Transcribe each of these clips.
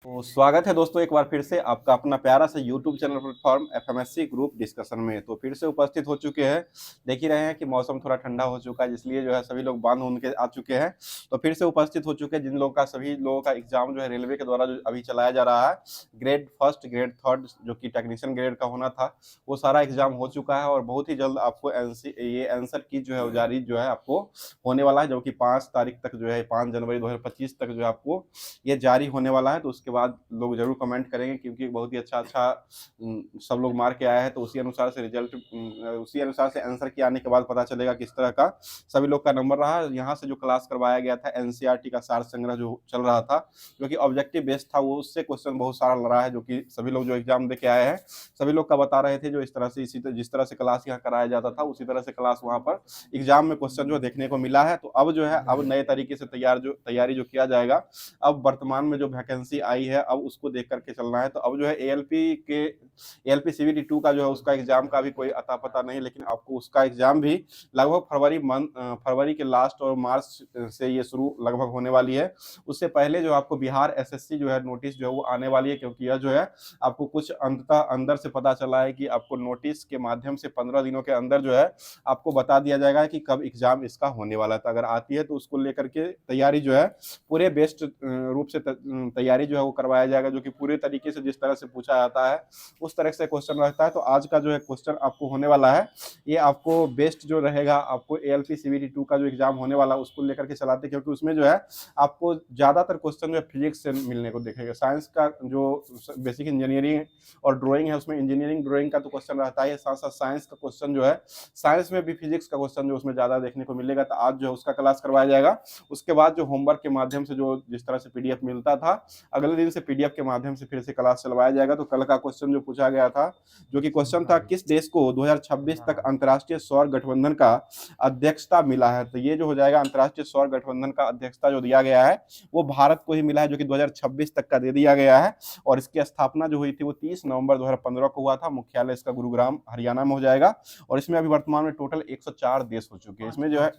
तो स्वागत है दोस्तों एक बार फिर से आपका अपना प्यारा सा YouTube channel platform FMSC group discussion में। तो फिर से उपस्थित हो चुके हैं। देख ही रहे हैं कि मौसम थोड़ा ठंडा हो चुका है, इसलिए जो है सभी लोग बांध उन के आ चुके हैं। तो फिर से उपस्थित हो चुके हैं जिन लोगों का सभी लोगों का एग्जाम जो है रेलवे के द्वारा जो अभी चलाया जा रहा है, ग्रेड फर्स्ट ग्रेड थर्ड जो कि टेक्नीशियन ग्रेड का होना था, वो सारा एग्जाम हो चुका है और बहुत ही जल्द आपको ये आंसर की जो है जारी जो है आपको होने वाला है, जो कि 5 तारीख तक जो है 5 जनवरी 2025 तक जो है आपको ये जारी होने वाला है। तो उसके बाद लोग जरूर कमेंट करेंगे क्योंकि बहुत ही अच्छा सब लोग मार के आया है। तो उसी अनुसार से रिजल्ट उसी अनुसार से आंसर के आने के बाद पता चलेगा किस तरह का सभी लोग का नंबर रहा। यहाँ से जो क्लास करवाया गया था एनसीईआरटी का सार संग्रह जो चल रहा था, जो कि ऑब्जेक्टिव बेस्ड था, वो उससे क्वेश्चन बहुत सारा लड़ा है, जो कि सभी लोग जो एग्जाम दे के आए हैं सभी लोग का बता रहे थे। जो इस तरह से जिस तरह से क्लास यहाँ कराया जाता था उसी तरह से क्लास वहाँ पर एग्जाम में क्वेश्चन जो देखने को मिला है। तो अब जो है अब नए तरीके से तैयारी जो किया जाएगा, अब वर्तमान में जो वैकेंसी आई है अब उसको देख करके चलना है। तो अब जो है एएलपी सीबीटी 2 का जो है उसका एग्जाम का भी कोई अता पता नहीं, लेकिन आपको उसका एग्जाम भी लगभग फरवरी के लास्ट और मार्च से ये शुरू लगभग होने वाली है। उससे पहले जो आपको बिहार एसएससी जो है नोटिस जो है वो आने वाली है, क्योंकि यह जो है आपको कुछ अंततः अंदर से पता चला है कि आपको नोटिस के माध्यम से 15 दिनों के अंदर जो है आपको बता दिया जाएगा कि कब एग्जाम इसका होने वाला है। तो अगर आती है तो उसको लेकर के तैयारी जो है पूरे बेस्ट रूप से तैयारी जो है वो करवाया जाएगा, जो कि पूरे तरीके से जिस तरह से पूछा जाता है उस तरह से क्वेश्चन रहता है। तो आज का जो है क्वेश्चन आपको होने वाला है, ये आपको बेस्ट जो रहेगा, आपको एएलपी सीबीटी 2 का जो एग्जाम होने वाला है उसको लेकर के चलाते, क्योंकि उसमें जो है आपको ज्यादातर क्वेश्चन जो है फिजिक्स से मिलने को दिखेगा। साइंस का जो बेसिक इंजीनियरिंग और ड्राइंग है उसमें इंजीनियरिंग ड्राइंग का तो क्वेश्चन रहता है, साथ साथ साइंस का क्वेश्चन जो है साइंस में भी फिजिक्स का क्वेश्चन जो उसमें ज्यादा देखने को मिलेगा। तो आज जो है उसका क्लास करवाया जाएगा। उसके बाद जो होमवर्क के माध्यम से जो जिस तरह से पीडीएफ मिलता था, अगले दिन से पीडीएफ के माध्यम से फिर से क्लास चलवाया जाएगा। तो कल का क्वेश्चन जो पूछा गया था, जो कि क्वेश्चन था किस देश को 2026 तक अंतर्राष्ट्रीय सौर गठबंधन का अध्यक्षता मिला है। तो ये जो हो जाएगा अंतर्राष्ट्रीय सौर गठबंधन का अध्यक्षता जो दिया गया है वो भारत को ही मिला है, जो कि 2026 तक का दे दिया गया है। और इसकी स्थापना जो हुई थी वो 30 नवंबर 2015 को हुआ था। मुख्यालय इसका गुरुग्राम हरियाणा में हो जाएगा। और इसमें अभी वर्तमान में टोटल 104 देश हो चुके हैं इसमें जो है।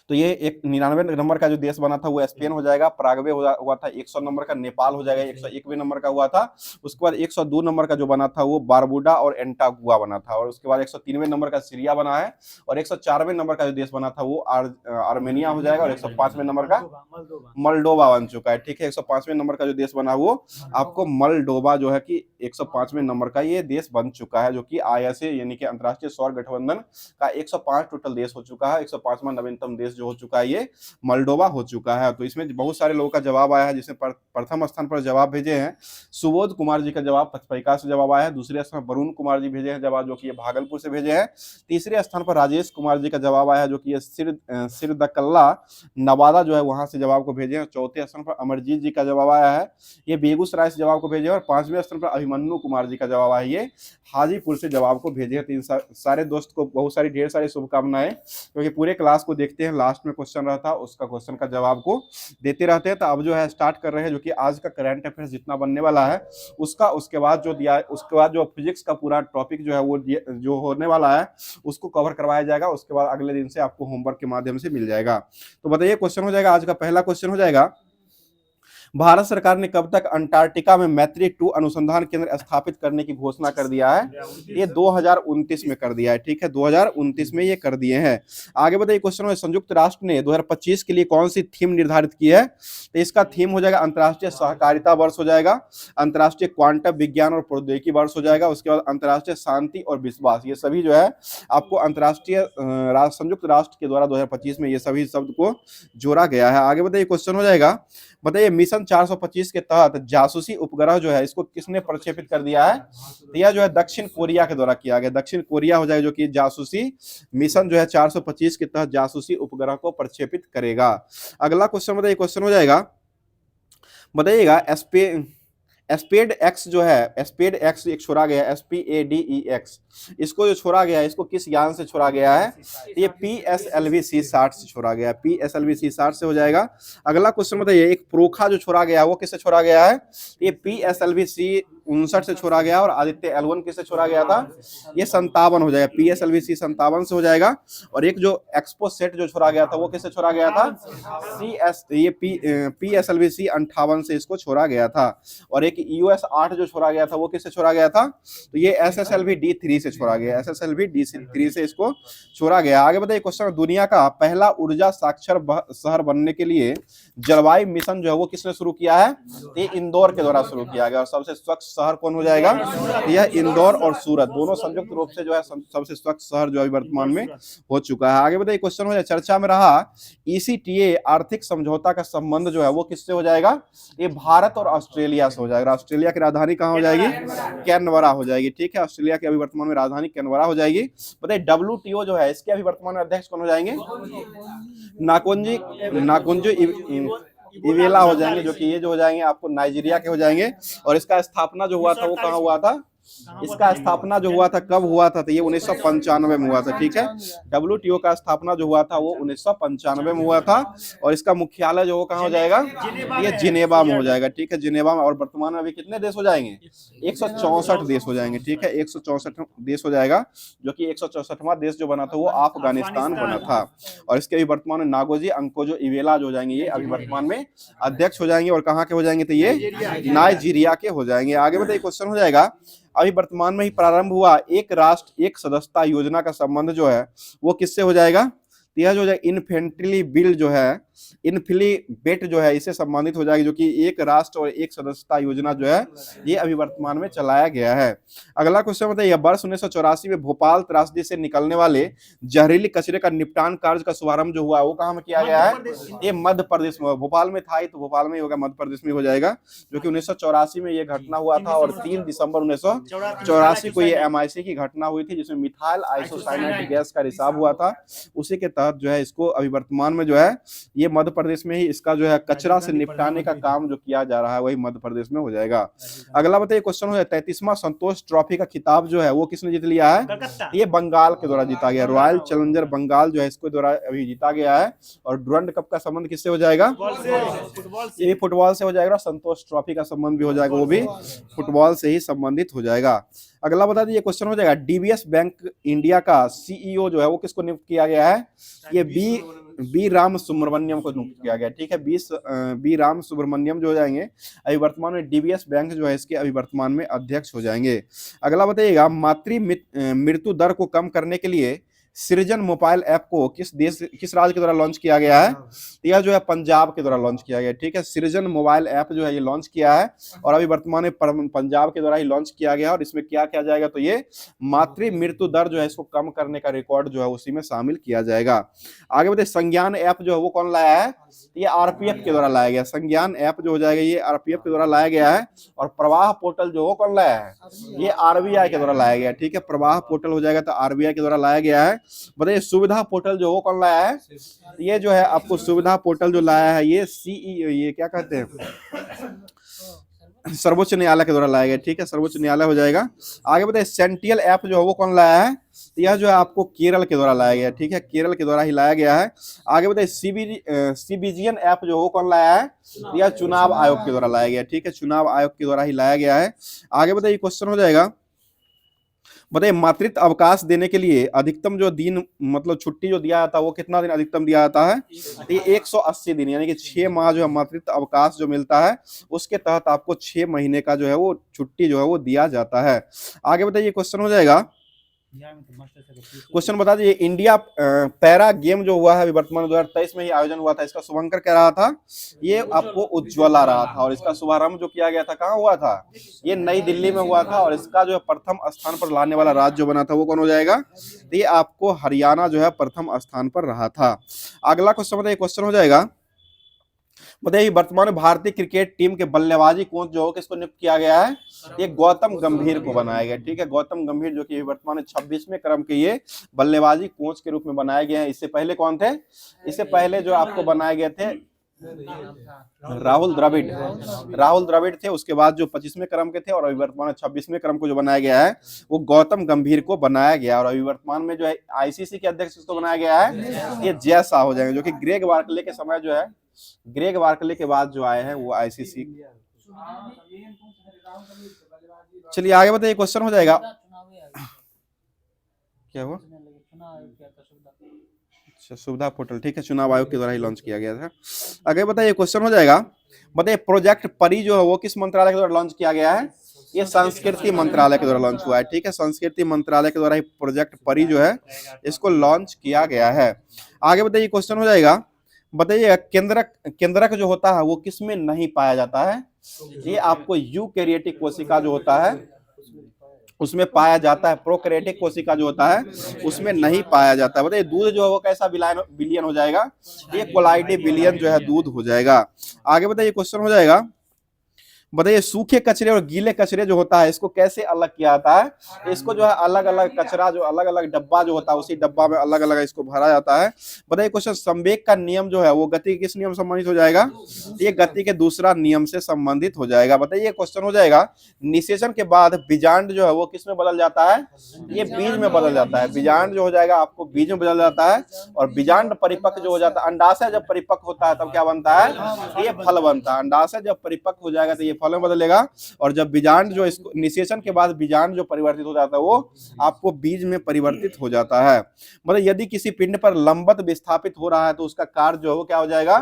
तो ये एक 99 नंबर का जो देश बना था वो स्पेन हो जाएगा। पराग्वे हुआ था 100 नंबर का, नेपाल हो जाएगा 101वें नंबर का हुआ था। उसके बाद 102 नंबर का जो बना था वो बारबुडा और एंटागुआ बना था। और उसके बाद 103वें नंबर का सीरिया बना है। और 104वें नंबर का जो देश बना था वो आर्मेनिया हो जाएगा। और 105वें नंबर का मलडोवा बन चुका है। ठीक है, 105वें नंबर का जो देश बना वो आपको मलडोवा जो है कि 105वें नंबर का ये देश बन चुका है, जो कि आईएसए यानी कि अंतर्राष्ट्रीय सौर गठबंधन का 105 टोटल देश हो चुका है। 105वां नवीनतम देश जो हो चुका है ये मलडोवा हो चुका है। तो इसमें बहुत सारे लोगों का जवाब आया है, जिसमें प्रथम स्थान पर जवाब भेजे हैं सुबोध कुमार जी का जवाब पचपैका से जवाब आया है। दूसरे स्थान पर वरुण कुमार जी भेजे हैं जवाब, जो कि ये भागलपुर से भेजे हैं। तीसरे स्थान पर राजेश कुमार जी का जवाब आया है, जो कि ये सिरदकल्ला नवादा जो है वहां से जवाब को भेजे हैं। चौथे स्थान पर अमरजीत जी का जवाब आया है, ये बेगूसराय से जवाब को भेजे। और 5वें स्थान पर अभिमन्यु कुमार जी का जवाब आया, ये हाजीपुर से जवाब को भेजे हैं। तो इन सारे दोस्त को बहुत सारी ढेर सारी शुभकामनाएं, क्योंकि पूरे क्लास को देखते हैं, लास्ट में क्वेश्चन रहता है उसका क्वेश्चन का जवाब को देते रहते हैं। तो अब जो है स्टार्ट कर रहे हैं, जो कि आज का करंट अफेयर्स जितना बनने वाला है उसका उसके बाद जो फिजिक्स का पूरा टॉपिक जो है वो जो होने वाला है उसको कवर करवाया जाएगा। उसके बाद अगले दिन से आपको होमवर्क के माध्यम से मिल जाएगा। तो बताइए क्वेश्चन हो जाएगा, आज का पहला क्वेश्चन हो जाएगा, भारत सरकार ने कब तक अंटार्कटिका में मैत्री 2 अनुसंधान केंद्र स्थापित करने की घोषणा कर दिया है? ये 2029 में कर दिया है। ठीक है, 2029 में ये कर दिए हैं। आगे बताइए क्वेश्चन में, संयुक्त राष्ट्र ने 2025 के लिए कौन सी थीम निर्धारित की है? तो इसका थीम हो जाएगा अंतर्राष्ट्रीय सहकारिता वर्ष हो जाएगा, अंतर्राष्ट्रीय क्वांटम विज्ञान और प्रौद्योगिकी वर्ष हो जाएगा। उसके बाद अंतर्राष्ट्रीय शांति और विश्वास, ये सभी जो है आपको अंतर्राष्ट्रीय संयुक्त राष्ट्र के द्वारा 2025 में ये सभी शब्द को जोड़ा गया है। आगे बताइए क्वेश्चन हो जाएगा, बताइए मिशन 425 के तहत जासूसी उपग्रह जो है इसको किसने प्रक्षेपित कर दिया है? तो यह जो है दक्षिण कोरिया के द्वारा किया गया, दक्षिण कोरिया हो जाएगा, जो कि जासूसी मिशन जो है 425 के तहत जासूसी उपग्रह को प्रक्षेपित करेगा। अगला क्वेश्चन बताइए, क्वेश्चन हो जाएगा, बताइएगा स्पेड एक्स जो है, स्पेड एक्स एक छोड़ा गया है, SPADEX, इसको जो छोड़ा गया है इसको किस यान से छोड़ा गया है? ये PSLV C60 से छोड़ा गया है, PSLV C60 से हो जाएगा। अगला क्वेश्चन बताइए, एक प्रोखा जो छोड़ा गया है वो किससे छोड़ा गया है? ये PSLV 59 से छोड़ा गया और आदित्य L1 किससे छोड़ा गया था, ये 57 हो जाएगा, PSLV-C 57 से हो जाएगा। और एक जो एक्सपो सेट जो छोड़ा गया था वो किससे छोड़ा गया था, PSLV-C 58 से इसको छोड़ा गया था। और एक EOS 8 जो छोड़ा गया था वो किससे छोड़ा गया था, तो ये SSLV D3 से छोड़ा गया, SSLV D3 से इसको छोड़ा गया। आगे बताइए क्वेश्चन, दुनिया का पहला ऊर्जा साक्षर शहर बनने के लिए जलवायु मिशन जो है वो किसने शुरू किया है, ये इंदौर के द्वारा शुरू किया गया। और सबसे स्वच्छ शहर कौन हो जाएगा, यह इंदौर और सूरत दोनों संयुक्त रूप से जो है सबसे स्वच्छ शहर जो अभी वर्तमान में हो चुका है। आगे बताइए क्वेश्चन हो जाए, चर्चा में रहा ECTA आर्थिक समझौता का संबंध जो है वो किससे हो जाएगा, ये भारत और ऑस्ट्रेलिया से हो जाएगा। ऑस्ट्रेलिया की राजधानी कहाँ हो जाएगी, कैनबरा हो जाएगी, ठीक है। ऑस्ट्रेलिया की अभी वर्तमान में राजधानी कैनबरा हो जाएगी। बताइए WTO जो है इसके अभी वर्तमान में अध्यक्ष कौन हो जाएंगे, नाकुंजो इवेला हो जाएंगे, जो कि ये जो हो जाएंगे आपको नाइजीरिया के हो जाएंगे। और इसका स्थापना जो हुआ था वो कहाँ हुआ था, इसका स्थापना जो हुआ था कब हुआ था, तो ये 1995 में हुआ था, ठीक है। WTO का स्थापना जो हुआ था वो 1995 में हुआ था। और इसका मुख्यालय जो कहाँ हो जाएगा, ये जिनेवा में हो जाएगा, ठीक है, जिनेवा में। और वर्तमान में अभी कितने देश हो जाएंगे, 164 देश हो जाएंगे, ठीक है, 164 देश हो जाएगा, जो कि 164वां देश जो बना था वो अफगानिस्तान बना था। और इसके अभी वर्तमान में नागोजी अंकोजो इवेला जो हो जाएंगे ये अभी वर्तमान में अध्यक्ष हो जाएंगे। और कहाँ के हो जाएंगे, तो ये नाइजीरिया के हो जाएंगे। आगे बताइए क्वेश्चन हो जाएगा, अभी वर्तमान में ही प्रारंभ हुआ एक राष्ट्र एक सदस्यता योजना का संबंध जो है वो किससे हो जाएगा, यह जो है इन्फेंट्री बिल जो है, इन्फ्लीबेट जो है इससे संबंधित हो जाएगी, जो कि एक राष्ट्र और एक सदस्यता योजना जो है ये अभी वर्तमान में चलाया गया है। अगला क्वेश्चन बताइए, वर्ष 1984 में भोपाल त्रासदी से निकलने वाले जहरीली कचरे का निपटान कार्य का शुभारंभ जो हुआ वो कहाँ में किया गया है, ये मध्य प्रदेश में। भोपाल में था ही तो भोपाल में ही होगा, मध्य प्रदेश में हो जाएगा, जो कि 1984 में ये घटना हुआ था। और 3 दिसंबर 1984 को ये MIC की घटना हुई थी, जिसमें मिथाइल आइसोसाइनेट गैस का रिसाव हुआ था। उसी के तहत जो है इसको अभी वर्तमान में जो है ये मध्य प्रदेश में ही इसका जो है कचरा से निपटाने का काम जो किया जा रहा है वही मध्य प्रदेश में हो जाएगा। अगला बताइए क्वेश्चन हो जाए, 33वां संतोष ट्रॉफी का खिताब जो है वो किसने जीत लिया है, ये बंगाल के द्वारा जीता गया, रॉयल चैलेंजर बंगाल जो है इसके द्वारा अभी जीता गया है। और डुरंड कप का संबंध किससे हो जाएगा, ये फुटबॉल से हो जाएगा। संतोष ट्रॉफी का संबंध भी हो जाएगा, वो भी फुटबॉल से ही संबंधित हो जाएगा। अगला बता दीजिए क्वेश्चन हो जाएगा, DBS बैंक इंडिया का CEO जो है वो किसको नियुक्त किया गया है, ये बी राम सुब्रमण्यम को नियुक्त किया गया, ठीक है। बी राम सुब्रमण्यम जो हो जाएंगे अभी वर्तमान में DBS बैंक जो है इसके अभी वर्तमान में अध्यक्ष हो जाएंगे। अगला बताइएगा, मातृ मृत्यु दर को कम करने के लिए सृजन मोबाइल ऐप को किस राज्य के द्वारा लॉन्च किया गया है, यह जो है पंजाब के द्वारा लॉन्च किया गया, ठीक है। सृजन मोबाइल ऐप जो है ये लॉन्च किया है और अभी वर्तमान में पंजाब के द्वारा ही लॉन्च किया गया है। और इसमें क्या किया जाएगा, तो ये मातृ मृत्यु दर जो है इसको कम करने का रिकॉर्ड जो है उसी में शामिल किया जाएगा। आगे बताइए, संज्ञान ऐप जो है वो कौन लाया है, ये RPF के द्वारा लाया गया। संज्ञान ऐप जो हो जाएगा ये RPF के द्वारा लाया गया है। और प्रवाह पोर्टल जो वो कौन लाया है, ये RBI के द्वारा लाया गया, ठीक है। प्रवाह पोर्टल हो जाएगा तो RBI के द्वारा लाया गया है। बताइए सुविधा पोर्टल जो वो कौन लाया है, ये जो है आपको सुविधा पोर्टल जो लाया है ये CEO, ये क्या कहते हैं, सर्वोच्च न्यायालय के द्वारा लाया गया, ठीक है, सर्वोच्च न्यायालय हो जाएगा। आगे बताइए सेंट्रियल ऐप जो है वो कौन लाया है, यह जो है आपको केरल के द्वारा लाया गया, ठीक है, केरल के द्वारा ही लाया गया है। आगे बताइए CBGN ऐप जो वो कौन लाया है, यह चुनाव आयोग के द्वारा लाया गया, ठीक है, चुनाव आयोग के द्वारा ही लाया गया है। आगे बताइए क्वेश्चन हो जाएगा, बताइए मातृत्व अवकाश देने के लिए अधिकतम जो दिन मतलब छुट्टी जो दिया जाता है वो कितना दिन अधिकतम दिया जाता है, ये 180 दिन, यानी कि 6 माह जो है मातृत्व अवकाश जो मिलता है उसके तहत आपको 6 महीने का जो है वो छुट्टी जो है वो दिया जाता है। आगे बताइए क्वेश्चन हो जाएगा, क्वेश्चन बता दीजिए, इंडिया पैरा गेम जो हुआ है अभी वर्तमान 2023 में ही आयोजन हुआ था, इसका शुभंकर क्या रहा था, ये आपको उज्ज्वला रहा था। और इसका शुभारंभ जो किया गया था कहाँ हुआ था, ये नई दिल्ली में हुआ था। और इसका जो है प्रथम स्थान पर लाने वाला राज्य जो बना था वो कौन हो जाएगा, तो ये आपको हरियाणा जो है प्रथम स्थान पर रहा था। अगला क्वेश्चन बताइए, क्वेश्चन हो जाएगा, बताइए वर्तमान में भारतीय क्रिकेट टीम के बल्लेबाजी कोच जो किसको नियुक्त किया गया है, ये गौतम गंभीर को बनाया गया, ठीक है। गौतम गंभीर जो कि वर्तमान में 26वें क्रम के ये बल्लेबाजी कोच के रूप में बनाए गए हैं। इससे पहले कौन थे, इससे पहले जो आपको बनाए गए थे राहुल द्रविड़ थे। उसके बाद जो 25वें क्रम के थे और अभी वर्तमान में 26वें क्रम को जो बनाया गया है वो गौतम गंभीर को बनाया गया। और अभी वर्तमान में जो है ICC के अध्यक्ष को बनाया गया है ये जय शाह हो जाएंगे, जो कि ग्रेग बार्कले के समय जो है, ग्रेग बार्कले के बाद जो आए हैं वो ICC चलिए आगे बताइए, क्वेश्चन हो जाएगा। क्या हुआ? अच्छा, सुविधा पोर्टल, ठीक है, चुनाव आयोग के द्वारा ही लॉन्च किया गया था। आगे बताइए, क्वेश्चन हो जाएगा। बताइए प्रोजेक्ट परी जो है वो किस मंत्रालय के द्वारा लॉन्च किया गया है? ये संस्कृति मंत्रालय के द्वारा लॉन्च हुआ है, ठीक है, संस्कृति मंत्रालय के द्वारा ही प्रोजेक्ट परी जो है इसको लॉन्च किया गया है। आगे बताइए, क्वेश्चन हो जाएगा। बताइए केंद्रक जो होता है वो किसमें नहीं पाया जाता है? ये आपको यूकैरियोटिक कोशिका जो होता है उसमें पाया जाता है, प्रोकैरियोटिक कोशिका जो होता है उसमें नहीं पाया जाता है। बताइए दूध जो है वो कैसा बिलियन हो जाएगा? ये कोलाइडी बिलियन जो है दूध हो जाएगा। आगे बताइए, क्वेश्चन हो जाएगा। बताइए सूखे कचरे और गीले कचरे जो होता है इसको कैसे अलग किया जाता है? इसको जो है अलग अलग कचरा जो अलग अलग डब्बा जो होता है उसी डब्बा में अलग अलग इसको भरा जाता है। बताइए क्वेश्चन, संवेग का नियम जो है वो गति किस नियम से संबंधित हो जाएगा? ये गति के दूसरा नियम से संबंधित हो जाएगा। बताइए क्वेश्चन हो जाएगा, निषेचन के बाद बीजांड जो है वो किस में बदल जाता है? ये बीज में बदल जाता है। बीजांड जो हो जाएगा आपको बीज में बदल जाता है और बीजांड परिपक्व जो हो जाता है, अंडाशय जब परिपक्व होता है तब क्या बनता है? ये फल बनता है। अंडाशय जब परिपक्व हो जाएगा तो ये फल में बदलेगा और जब बीजांड जो इसको निषेचन के बाद बीजांड जो परिवर्तित हो जाता है वो आपको बीज में परिवर्तित हो जाता है। मतलब यदि किसी पिंड पर लंबवत विस्थापित हो रहा है तो उसका कार्य जो है वो क्या हो जाएगा?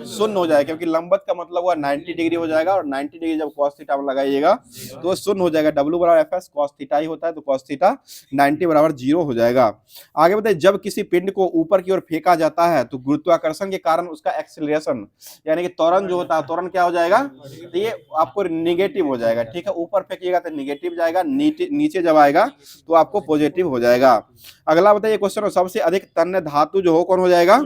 शून्य हो जाएगा, क्योंकि लंबवत का मतलब हुआ 90 डिग्री हो जाएगा और 90 डिग्री जब cos थीटा में लगाइएगा तो शून्य हो जाएगा। W बराबर FS cos थीटा ही होता है, तो cos थीटा 90 बराबर 0 हो जाएगा। आगे बताइए, जब किसी पिंड को ऊपर की ओर फेंका जाता है तो गुरुत्वाकर्षण के कारण उसका एक्सेलरेशन यानी कि त्वरण जो होता है, त्वरण क्या हो जाएगा? तो ये आपको निगेटिव हो जाएगा, ठीक है, ऊपर फेंकिएगा तो निगेटिव जाएगा, नीचे जब आएगा तो आपको पॉजिटिव हो जाएगा। अगला बताइए क्वेश्चन, सबसे अधिक तन्य धातु जो हो कौन हो जाएगा?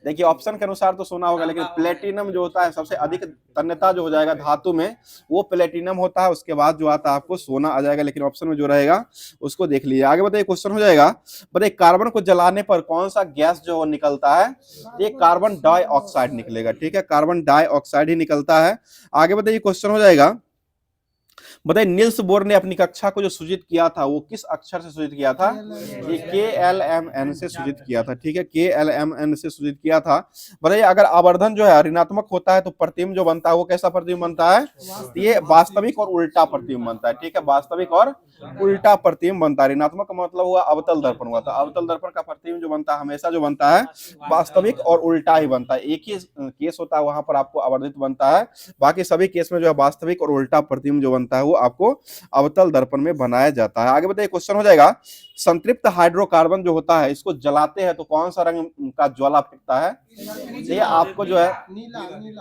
देखिए ऑप्शन के अनुसार तो सोना होगा, लेकिन प्लेटिनम जो होता है सबसे अधिक तन्यता जो हो जाएगा धातु में वो प्लेटिनम होता है, उसके बाद जो आता है आपको सोना आ जाएगा, लेकिन ऑप्शन में जो रहेगा उसको देख लीजिए। आगे बताइए क्वेश्चन हो जाएगा। बताइए कार्बन को जलाने पर कौन सा गैस जो निकलता है? ये कार्बन डाइऑक्साइड निकलेगा, ठीक है, कार्बन डाइऑक्साइड ही निकलता है। आगे बताइए क्वेश्चन हो जाएगा। बताइए निल्स बोर ने अपनी कक्षा को जो सूचित किया था वो किस अक्षर से सूचित किया था? ये KLMN से सूचित किया था, ठीक है, KLMN से सूचित किया था। बताइए अगर आवर्धन जो है ऋणात्मक होता है तो प्रतिबिंब जो बनता है वो कैसा प्रतिबिंब बनता है? ये वास्तविक और उल्टा प्रतिबिंब बनता है, ठीक है, वास्तविक और उल्टा प्रतिबिंब बनता है। ऋणात्मक का मतलब हुआ अवतल दर्पण हुआ था, अवतल दर्पण का प्रतिबिंब जो बनता है हमेशा जो बनता है वास्तविक और उल्टा ही बनता है। एक ही केस होता है वहां पर आपको आवर्धित बनता है, बाकी सभी केस में जो है वास्तविक और उल्टा प्रतिबिंब जो बनता है वो आपको अवतल दर्पण में बनाया जाता है। आगे बताइए क्वेश्चन हो जाएगा, संतृप्त हाइड्रोकार्बन जो होता है इसको जलाते हैं तो कौन सा रंग का ज्वाला फेंकता है? ये आपको जो है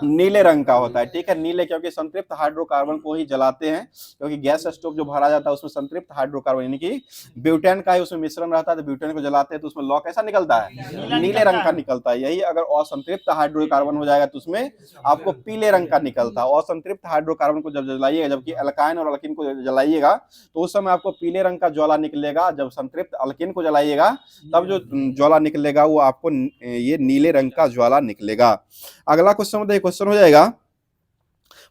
नीले रंग का होता है, ठीक है, नीले, क्योंकि संतृप्त हाइड्रोकार्बन को ही जलाते हैं, क्योंकि गैस स्टोव जो भरा जाता है उसमें संतृप्त हाइड्रोकार्बन यानी कि ब्यूटेन का ही उसमें मिश्रण रहता है, तो ब्यूटेन को जलाते हैं तो उसमें लौ कैसा निकलता है? नीले रंग का निकलता है। यही अगर असंतृप्त हाइड्रोकार्बन हो जाएगा तो उसमें आपको पीले रंग का निकलता है। असंतृप्त हाइड्रोकार्बन को जब जलाइएगा, जबकि एल्काइन और अल्कीन को जलाइएगा तो उस समय आपको पीले रंग का ज्वाला निकलेगा। जब संतृप्त अल्कीन को जलाइएगा तब जो ज्वाला निकलेगा वो आपको ये नीले रंग का ज्वाला निकलेगा। अगला क्वेश्चन बताइए, क्वेश्चन हो जाएगा।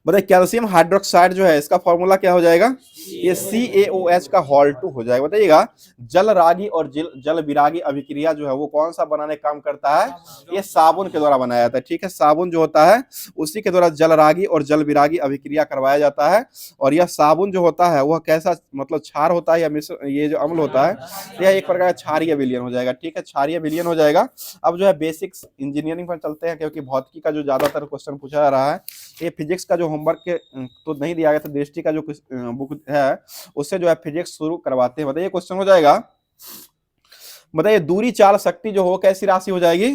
बताइए कैल्शियम हाइड्रोक्साइड जो है इसका फॉर्मूला क्या हो जाएगा? ये CaOH का होल 2 हो जाएगा। बताइएगा जल रागी और जल विरागी अभिक्रिया जो है वो कौन सा बनाने का काम करता है? ये साबुन के द्वारा बनाया जाता है, ठीक है, साबुन जो होता है उसी के द्वारा जल रागी और जल विरागी अभिक्रिया करवाया जाता है। और यह साबुन जो होता है वह कैसा मतलब क्षार होता है या मिश्र, ये जो अम्ल होता है यह एक प्रकार का क्षारीय विलयन हो जाएगा, ठीक है, क्षारीय विलयन हो जाएगा। अब जो है बेसिक्स इंजीनियरिंग पर चलते हैं, क्योंकि भौतिकी का जो ज्यादातर क्वेश्चन पूछा जा रहा है, ये फिजिक्स का जो होमवर्क के तो नहीं दिया गया था, दृष्टि का जो बुक है उससे जो है फिजिक्स शुरू करवाते हैं। बताइए क्वेश्चन हो जाएगा। बताइए दूरी चाल शक्ति जो हो कैसी राशि हो जाएगी?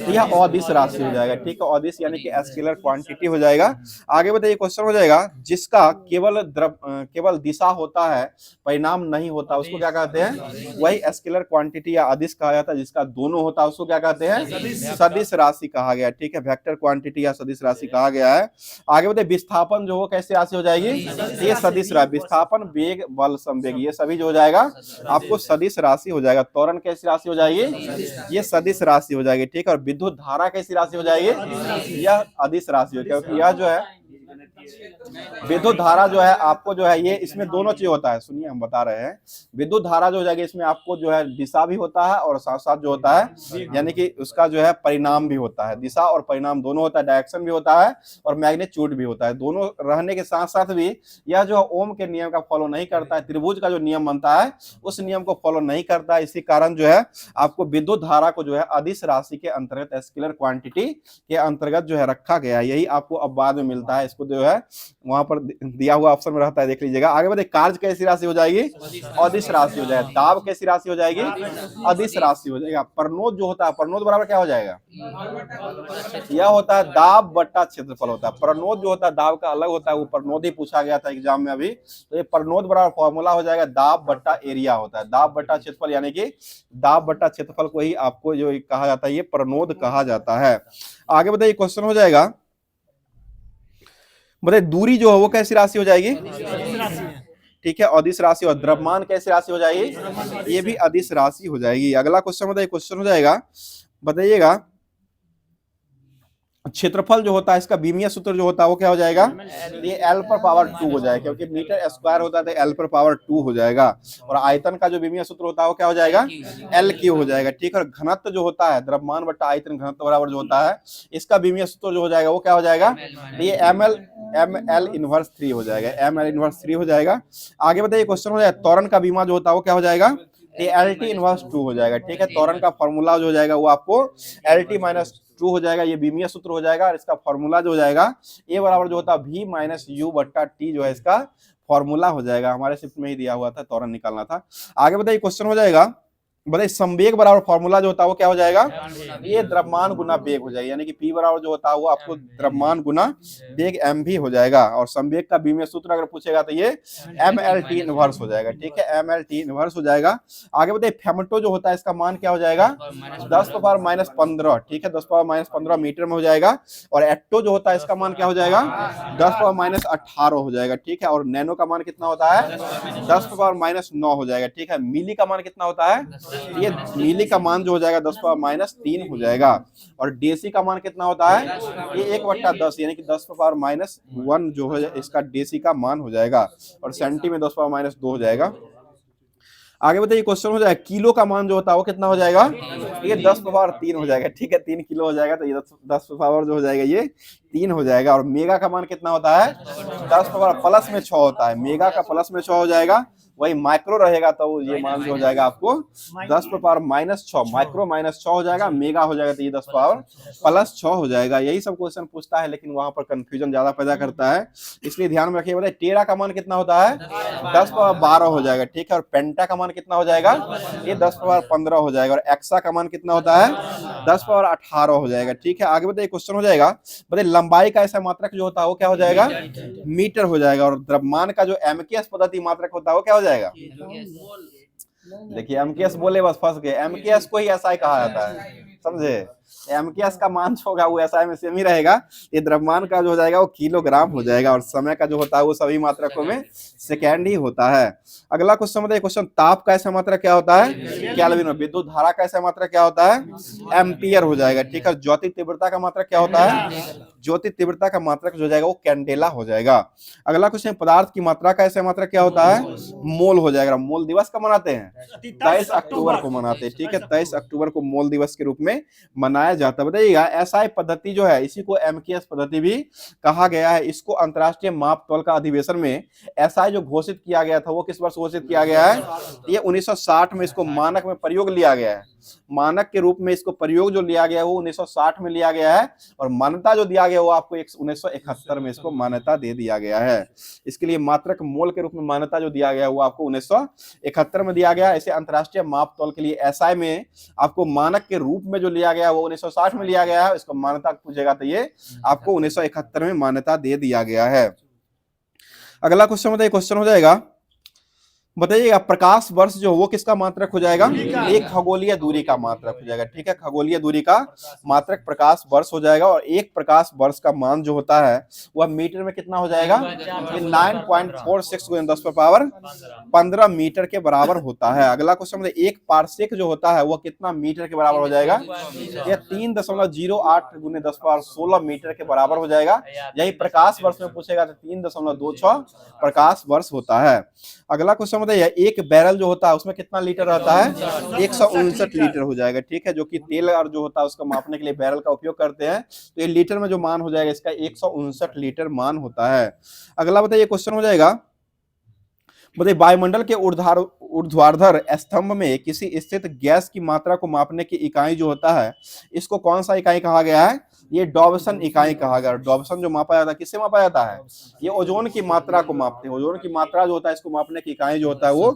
यह अदिश राशि हो जाएगा, ठीक है, अदिश यानी कि स्केलर क्वांटिटी हो जाएगा। आगे बताइए क्वेश्चन हो जाएगा, जिसका केवल दिशा होता है परिणाम नहीं होता उसको क्या कहते हैं? वही स्केलर क्वांटिटी या अदिश कहा जाता है। जिसका दोनों होता है उसको क्या कहते हैं? सदिश राशि कहा गया, ठीक है, वेक्टर क्वांटिटी या सदिश राशि कहा गया है। आगे बताइए विस्थापन जो हो कैसी राशि हो जाएगी? ये सदिश राशि, विस्थापन वेग बल संवेग ये सभी जो हो जाएगा आपको सदिश राशि हो जाएगा। त्वरण कैसी राशि हो जाएगी? ये सदिश राशि हो जाएगी, ठीक है। और विद्युत धारा कैसी राशि हो जाएगी? यह अदिश राशि हो, क्योंकि यह जो है विद्युत धारा जो है आपको जो है ये इसमें दोनों चीज होता है, सुनिए हम बता रहे हैं। विद्युत धारा जो हो जाएगी इसमें आपको जो है दिशा भी होता है और साथ साथ जो होता है यानी कि उसका जो है परिणाम भी होता है, दिशा और परिणाम दोनों होता है, डायरेक्शन भी होता है और मैग्नीट्यूड भी होता है। दोनों रहने के साथ साथ भी यह जो ओम के नियम का फॉलो नहीं करता है, त्रिभुज का जो नियम बनता है उस नियम को फॉलो नहीं करता है। इसी कारण जो है आपको विद्युत धारा को जो है अदिश राशि के अंतर्गत, स्केलर क्वांटिटी के अंतर्गत जो है रखा गया है। यही आपको अब बाद में मिलता है, इसको जो है वहां पर दिया हुआ ऑप्शन में रहता है, देख लीजिएगा। आगे बढ़े, कार्य कैसी राशि हो जाएगी? अदिश राशि हो जाएगी। दाब कैसी राशि हो जाएगी? अदिश राशि हो जाएगा। परनोद जो होता है, परनोद बराबर क्या हो जाएगा? यह होता है दाब बट्टा क्षेत्रफल होता है। परनोद जो होता है दाब का अलग होता है, वो परनोद ही पूछा गया था एग्जाम में अभी। तो ये परनोद बराबर फॉर्मूला हो जाएगा दाब बट्टा एरिया होता है, दाब बट्टा क्षेत्रफल, यानी कि दाब बट्टा क्षेत्रफल को ही आपको जो कहा जाता है ये परनोद कहा जाता है। आगे बताइए, क्वेश्चन हो जाएगा, बताइए दूरी जो है वो कैसी राशि हो जाएगी? ठीक है, अदिश राशि। और द्रव्यमान कैसी राशि हो जाएगी? ये भी अदिश राशि हो जाएगी। अगला क्वेश्चन बताइए, क्वेश्चन हो जाएगा, बताइएगा क्षेत्रफल जो होता है इसका बीमीय सूत्र जो होता है वो क्या हो जाएगा? ये L पर पावर 2 हो जाएगा, क्योंकि मीटर स्क्वायर होता है तो L पर पावर 2 हो जाएगा। और आयतन का जो बीमीय सूत्र होता है वो क्या हो जाएगा? L³ हो जाएगा। ठीक है, और घनत्व जो होता है द्रव्यमान बट्टा आयतन घनत्व बराबर जो होता है इसका बीमीय सूत्र जो हो जाएगा वो क्या हो जाएगा? ये ML इनवर्स 3 हो जाएगा, ML इनवर्स 3 हो जाएगा। आगे बताइए, क्वेश्चन हो जाएगा त्वरण का बीमा जो होता है वो क्या हो जाएगा? ये LT इनवर्स 2 हो जाएगा। ठीक है, त्वरण का फॉर्मूला जो हो जाएगा वो आपको LT माइनस 2 हो जाएगा, ये बीमीय सूत्र हो जाएगा। और इसका फॉर्मूला जो हो जाएगा ए बराबर जो होता है V माइनस U बट्टा T जो है इसका फॉर्मूला हो जाएगा। हमारे शिफ्ट में ही दिया हुआ था, त्वरण निकालना था। आगे बताइए, क्वेश्चन हो जाएगा, बताइए संवेग बराबर फॉर्मूला जो होता है वो क्या हो जाएगा? ये द्रव्यमान गुना वेग हो जाएगा, यानी कि P बराबर जो होता है वो आपको द्रव्यमान गुना वेग mv हो जाएगा। और संवेग का बीमीय सूत्र अगर पूछेगा तो ये MLT इनवर्स हो जाएगा। ठीक है, MLT इनवर्स हो जाएगा। आगे बताइए, फेमटो जो होता है इसका मान क्या हो जाएगा? 10⁻⁻15। ठीक है, 10⁻⁻15 मीटर में हो जाएगा। और एट्टो जो होता है इसका मान क्या हो जाएगा? 10⁻⁻18 हो जाएगा। ठीक है, और नैनो का मान कितना होता है? 10⁻�9 हो जाएगा। ठीक है, मिली का मान कितना होता है? ये मिली का मान जो हो जाएगा 10⁻³ हो जाएगा। और डेसी का मान कितना होता है? ये 1/10, यानी कि 10⁻⁻1 जो है इसका डेसी का मान हो जाएगा। और सेंटी में 10⁻⁻2 हो जाएगा। आगे बताइए, क्वेश्चन हो जाएगा किलो का मान जो होता है वो कितना हो जाएगा? ये 10⁻3 हो जाएगा। ठीक है, 3 किलो हो जाएगा, तो ये 10 पावर जो हो जाएगा ये 3 हो जाएगा। और मेगा का मान कितना होता है? 10 पावर प्लस में 6 होता है, मेगा का प्लस में 6 हो जाएगा। वही माइक्रो रहेगा तो ये मान जो हो जाएगा आपको 10⁻⁻6, माइक्रो -6 हो जाएगा, मेगा हो जाएगा तो ये 10⁻+6 हो जाएगा। यही सब क्वेश्चन पूछता है, लेकिन वहां पर कंफ्यूजन ज्यादा पैदा करता है, इसलिए ध्यान में रखिए। बताइए टेरा का मान कितना होता है? 10⁻12 हो जाएगा। ठीक है, और पेंटा का मान कितना हो जाएगा? ये 10⁻15 हो जाएगा। और एक्सा का मान कितना होता है? 10⁻18 हो जाएगा। ठीक है, आगे बताइए, क्वेश्चन हो जाएगा, बताइए लंबाई का ऐसा मात्रक जो होता है वो क्या हो जाएगा? मीटर हो जाएगा। और द्रव्यमान का जो एमकेएस पद्धति मात्रक होता है वो क्या हो जाएगा? देखिए एमकेएस बोले बस फंस गए, एमकेएस को ही ऐसा ही कहा जाता है, समझे? एमकेएस का मान जो होगा वो ऐसा में सेम ही रहेगा। ये द्रव्यमान का जो हो जाएगा वो किलोग्राम हो जाएगा। और समय का जो होता है वो सभी मात्रकों में सेकेंड ही होता है। अगला क्वेश्चन बताइए, क्वेश्चन ताप का ऐसा मात्रक क्या होता है? केल्विन। विद्युत धारा का ऐसा मात्रक क्या होता है? एम्पियर हो जाएगा। ठीक है, ज्योति तीव्रता का मात्रक क्या होता है? ज्योति तीव्रता का मात्रक जो हो जाएगा वो कैंडेला हो जाएगा। अगला क्वेश्चन, पदार्थ की मात्रा का ऐसा मात्रक क्या होता है? मोल हो जाएगा। मोल दिवस कब मनाते हैं? 23 अक्टूबर को मनाते हैं। ठीक है, 23 अक्टूबर को मोल दिवस के रूप में मनाया जाता है। बताइएगा एसआई पद्धति जो है इसी को एमकेएस पद्धति भी कहा गया है। इसको अंतरराष्ट्रीय माप तौल का अधिवेशन में एसआई जो घोषित किया गया था वो किस वर्ष घोषित किया गया है? ये 1960 में इसको मानक में प्रयोग लिया गया है। मानक के रूप में इसको प्रयोग जो लिया गया है वो 1960 में लिया गया है। और मान्यता जो दिया गया वो आपको 1971 में इसको मान्यता दे दिया गया है। इसके लिए मात्रक मोल के रूप में मान्यता जो दिया गया है वो आपको 1971 में दिया गया। ऐसे अंतरराष्ट्रीय माप तौल के लिए एसआई में आपको मानक के रूप में जो लिया गया वो 1960 में लिया गया है। इसको मान्यता पूछेगा तो ये आपको 1971 में मान्यता दे दिया गया है। अगला क्वेश्चन बताइए, क्वेश्चन हो जाएगा, बताइएगा प्रकाश वर्ष जो वो किसका मात्रक हो जाएगा, एक खगोलीय दूरी का मात्रक हो जाएगा। ठीक है, खगोलीय दूरी का मात्रक प्रकाश वर्ष हो जाएगा। और एक प्रकाश वर्ष का मान जो होता है वह मीटर में कितना हो जाएगा, 9.46 × 10⁻15 मीटर के बराबर होता है। अगला क्वेश्चन में एक पारसेक जो होता है वह कितना मीटर के बराबर हो जाएगा, यह 3.08 × 10⁻16 मीटर के बराबर हो जाएगा। यही प्रकाश वर्ष में पूछेगा तो 3.26 प्रकाश वर्ष होता है। अगला क्वेश्चन बताइए एक बैरल जो होता है उसमें कितना लीटर रहता है, 159 लीटर हो जाएगा। ठीक है, जो कि तेल और जो होता है उसको मापने के लिए बैरल का उपयोग करते हैं। तो ये लीटर में जो मान हो जाएगा इसका 159 लीटर मान होता है। अगला बताइए क्वेश्चन हो जाएगा, बताइए वायुमंडल के ऊर्ध्वाधर स्तंभ में किसी स्थित गैस की मात्रा को मापने की इकाई जो होता है इसको कौन सा इकाई कहा गया है, ये डॉबसन इकाई कहा गया। डॉबसन जो मापा जाता है किससे मापा जाता है, ये ओजोन की मात्रा को मापते हैं। ओजोन की मात्रा जो होता है इसको मापने की इकाई जो होता है वो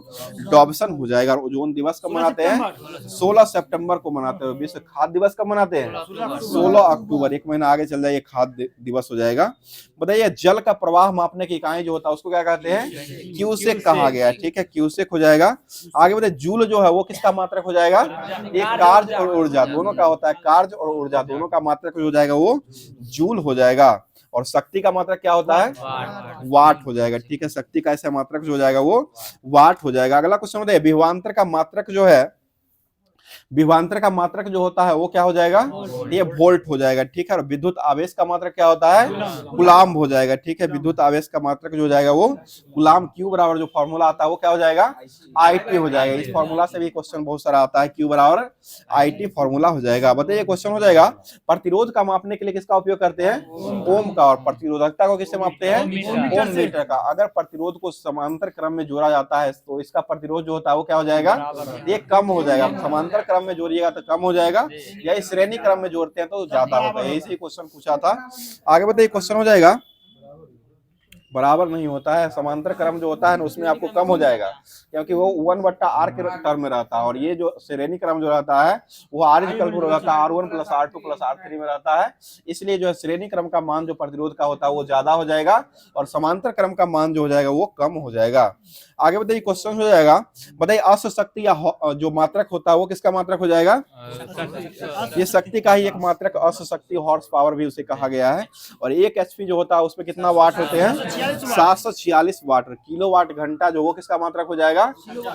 डॉबसन हो जाएगा। और ओजोन दिवस कब मनाते हैं, 16 सितंबर को मनाते हैं। विश्व खाद्य दिवस कब मनाते हैं, 16 अक्टूबर, एक महीना आगे चल जाए ये खाद्य दिवस हो जाएगा। बताइए जल का प्रवाह मापने की इकाई जो होता है उसको क्या कहते हैं, क्यूसेक कहा गया है। ठीक है, क्यूसेक हो जाएगा। आगे बताइए जूल जो है वो किसका मात्रक हो जाएगा, एक कार्य और ऊर्जा दोनों का होता है, कार्य और ऊर्जा दोनों का मात्रक हो जाएगा वो जूल हो जाएगा। और शक्ति का मात्रक क्या होता है, वाट हो जाएगा। ठीक है, शक्ति का ऐसा मात्रक जो हो जाएगा वो वाट हो जाएगा। अगला क्वेश्चन बताइए विभवांतर का मात्रक जो है, विभवांतर का मात्रक जो होता है वो क्या हो जाएगा, ये वोल्ट हो जाएगा। ठीक है, और विद्युत आवेश का मात्रक क्या होता है, कूलाम हो जाएगा। ठीक है, विद्युत आवेश का मात्रक जो हो जाएगा वो कूलाम। क्यू बराबर जो फॉर्मूला आता है वो क्या हो जाएगा, IT हो जाएगा। इस फॉर्मूला से भी क्वेश्चन बहुत सारा आता है, क्यू बराबर IT फॉर्मूला हो जाएगा। बताइए क्वेश्चन हो जाएगा प्रतिरोध का मापने के लिए किसका उपयोग करते हैं, ओम का। और प्रतिरोधकता को किससे मापते हैं, ओम मीटर का। अगर प्रतिरोध को समांतर क्रम में जोड़ा जाता है तो इसका प्रतिरोध जो होता है वो क्या हो जाएगा, ये कम हो जाएगा। समांतर क्रम में जोड़िएगा तो कम हो जाएगा, या श्रेणी क्रम में जोड़ते हैं तो ज्यादा होता है। यही क्वेश्चन पूछा था। आगे बताइए क्वेश्चन हो जाएगा, बराबर नहीं होता है, समांतर क्रम जो होता है ना उसमें आपको कम हो जाएगा क्योंकि वो 1/r के टर्म में रहता है। और ये जो श्रेणी क्रम जो रहता है वो R रहता है, R1 + R2 + R3 में रहता है। इसलिए जो है श्रेणी क्रम का मान जो प्रतिरोध का होता है वो ज्यादा हो जाएगा और समांतर क्रम का मान जो हो जाएगा वो कम हो जाएगा। आगे बताइए क्वेश्चन हो जाएगा, बताइए अश्व शक्ति या जो मात्रक होता है वो किसका मात्रक हो जाएगा, ये शक्ति का ही एक मात्रक अश्व शक्ति, हॉर्स पावर भी उसे कहा गया है। और 1 HP जो होता है उसमें कितना वाट होते हैं, 746 वाट। किलोवाट घंटा जो वो किसका मात्रक हो जाएगा,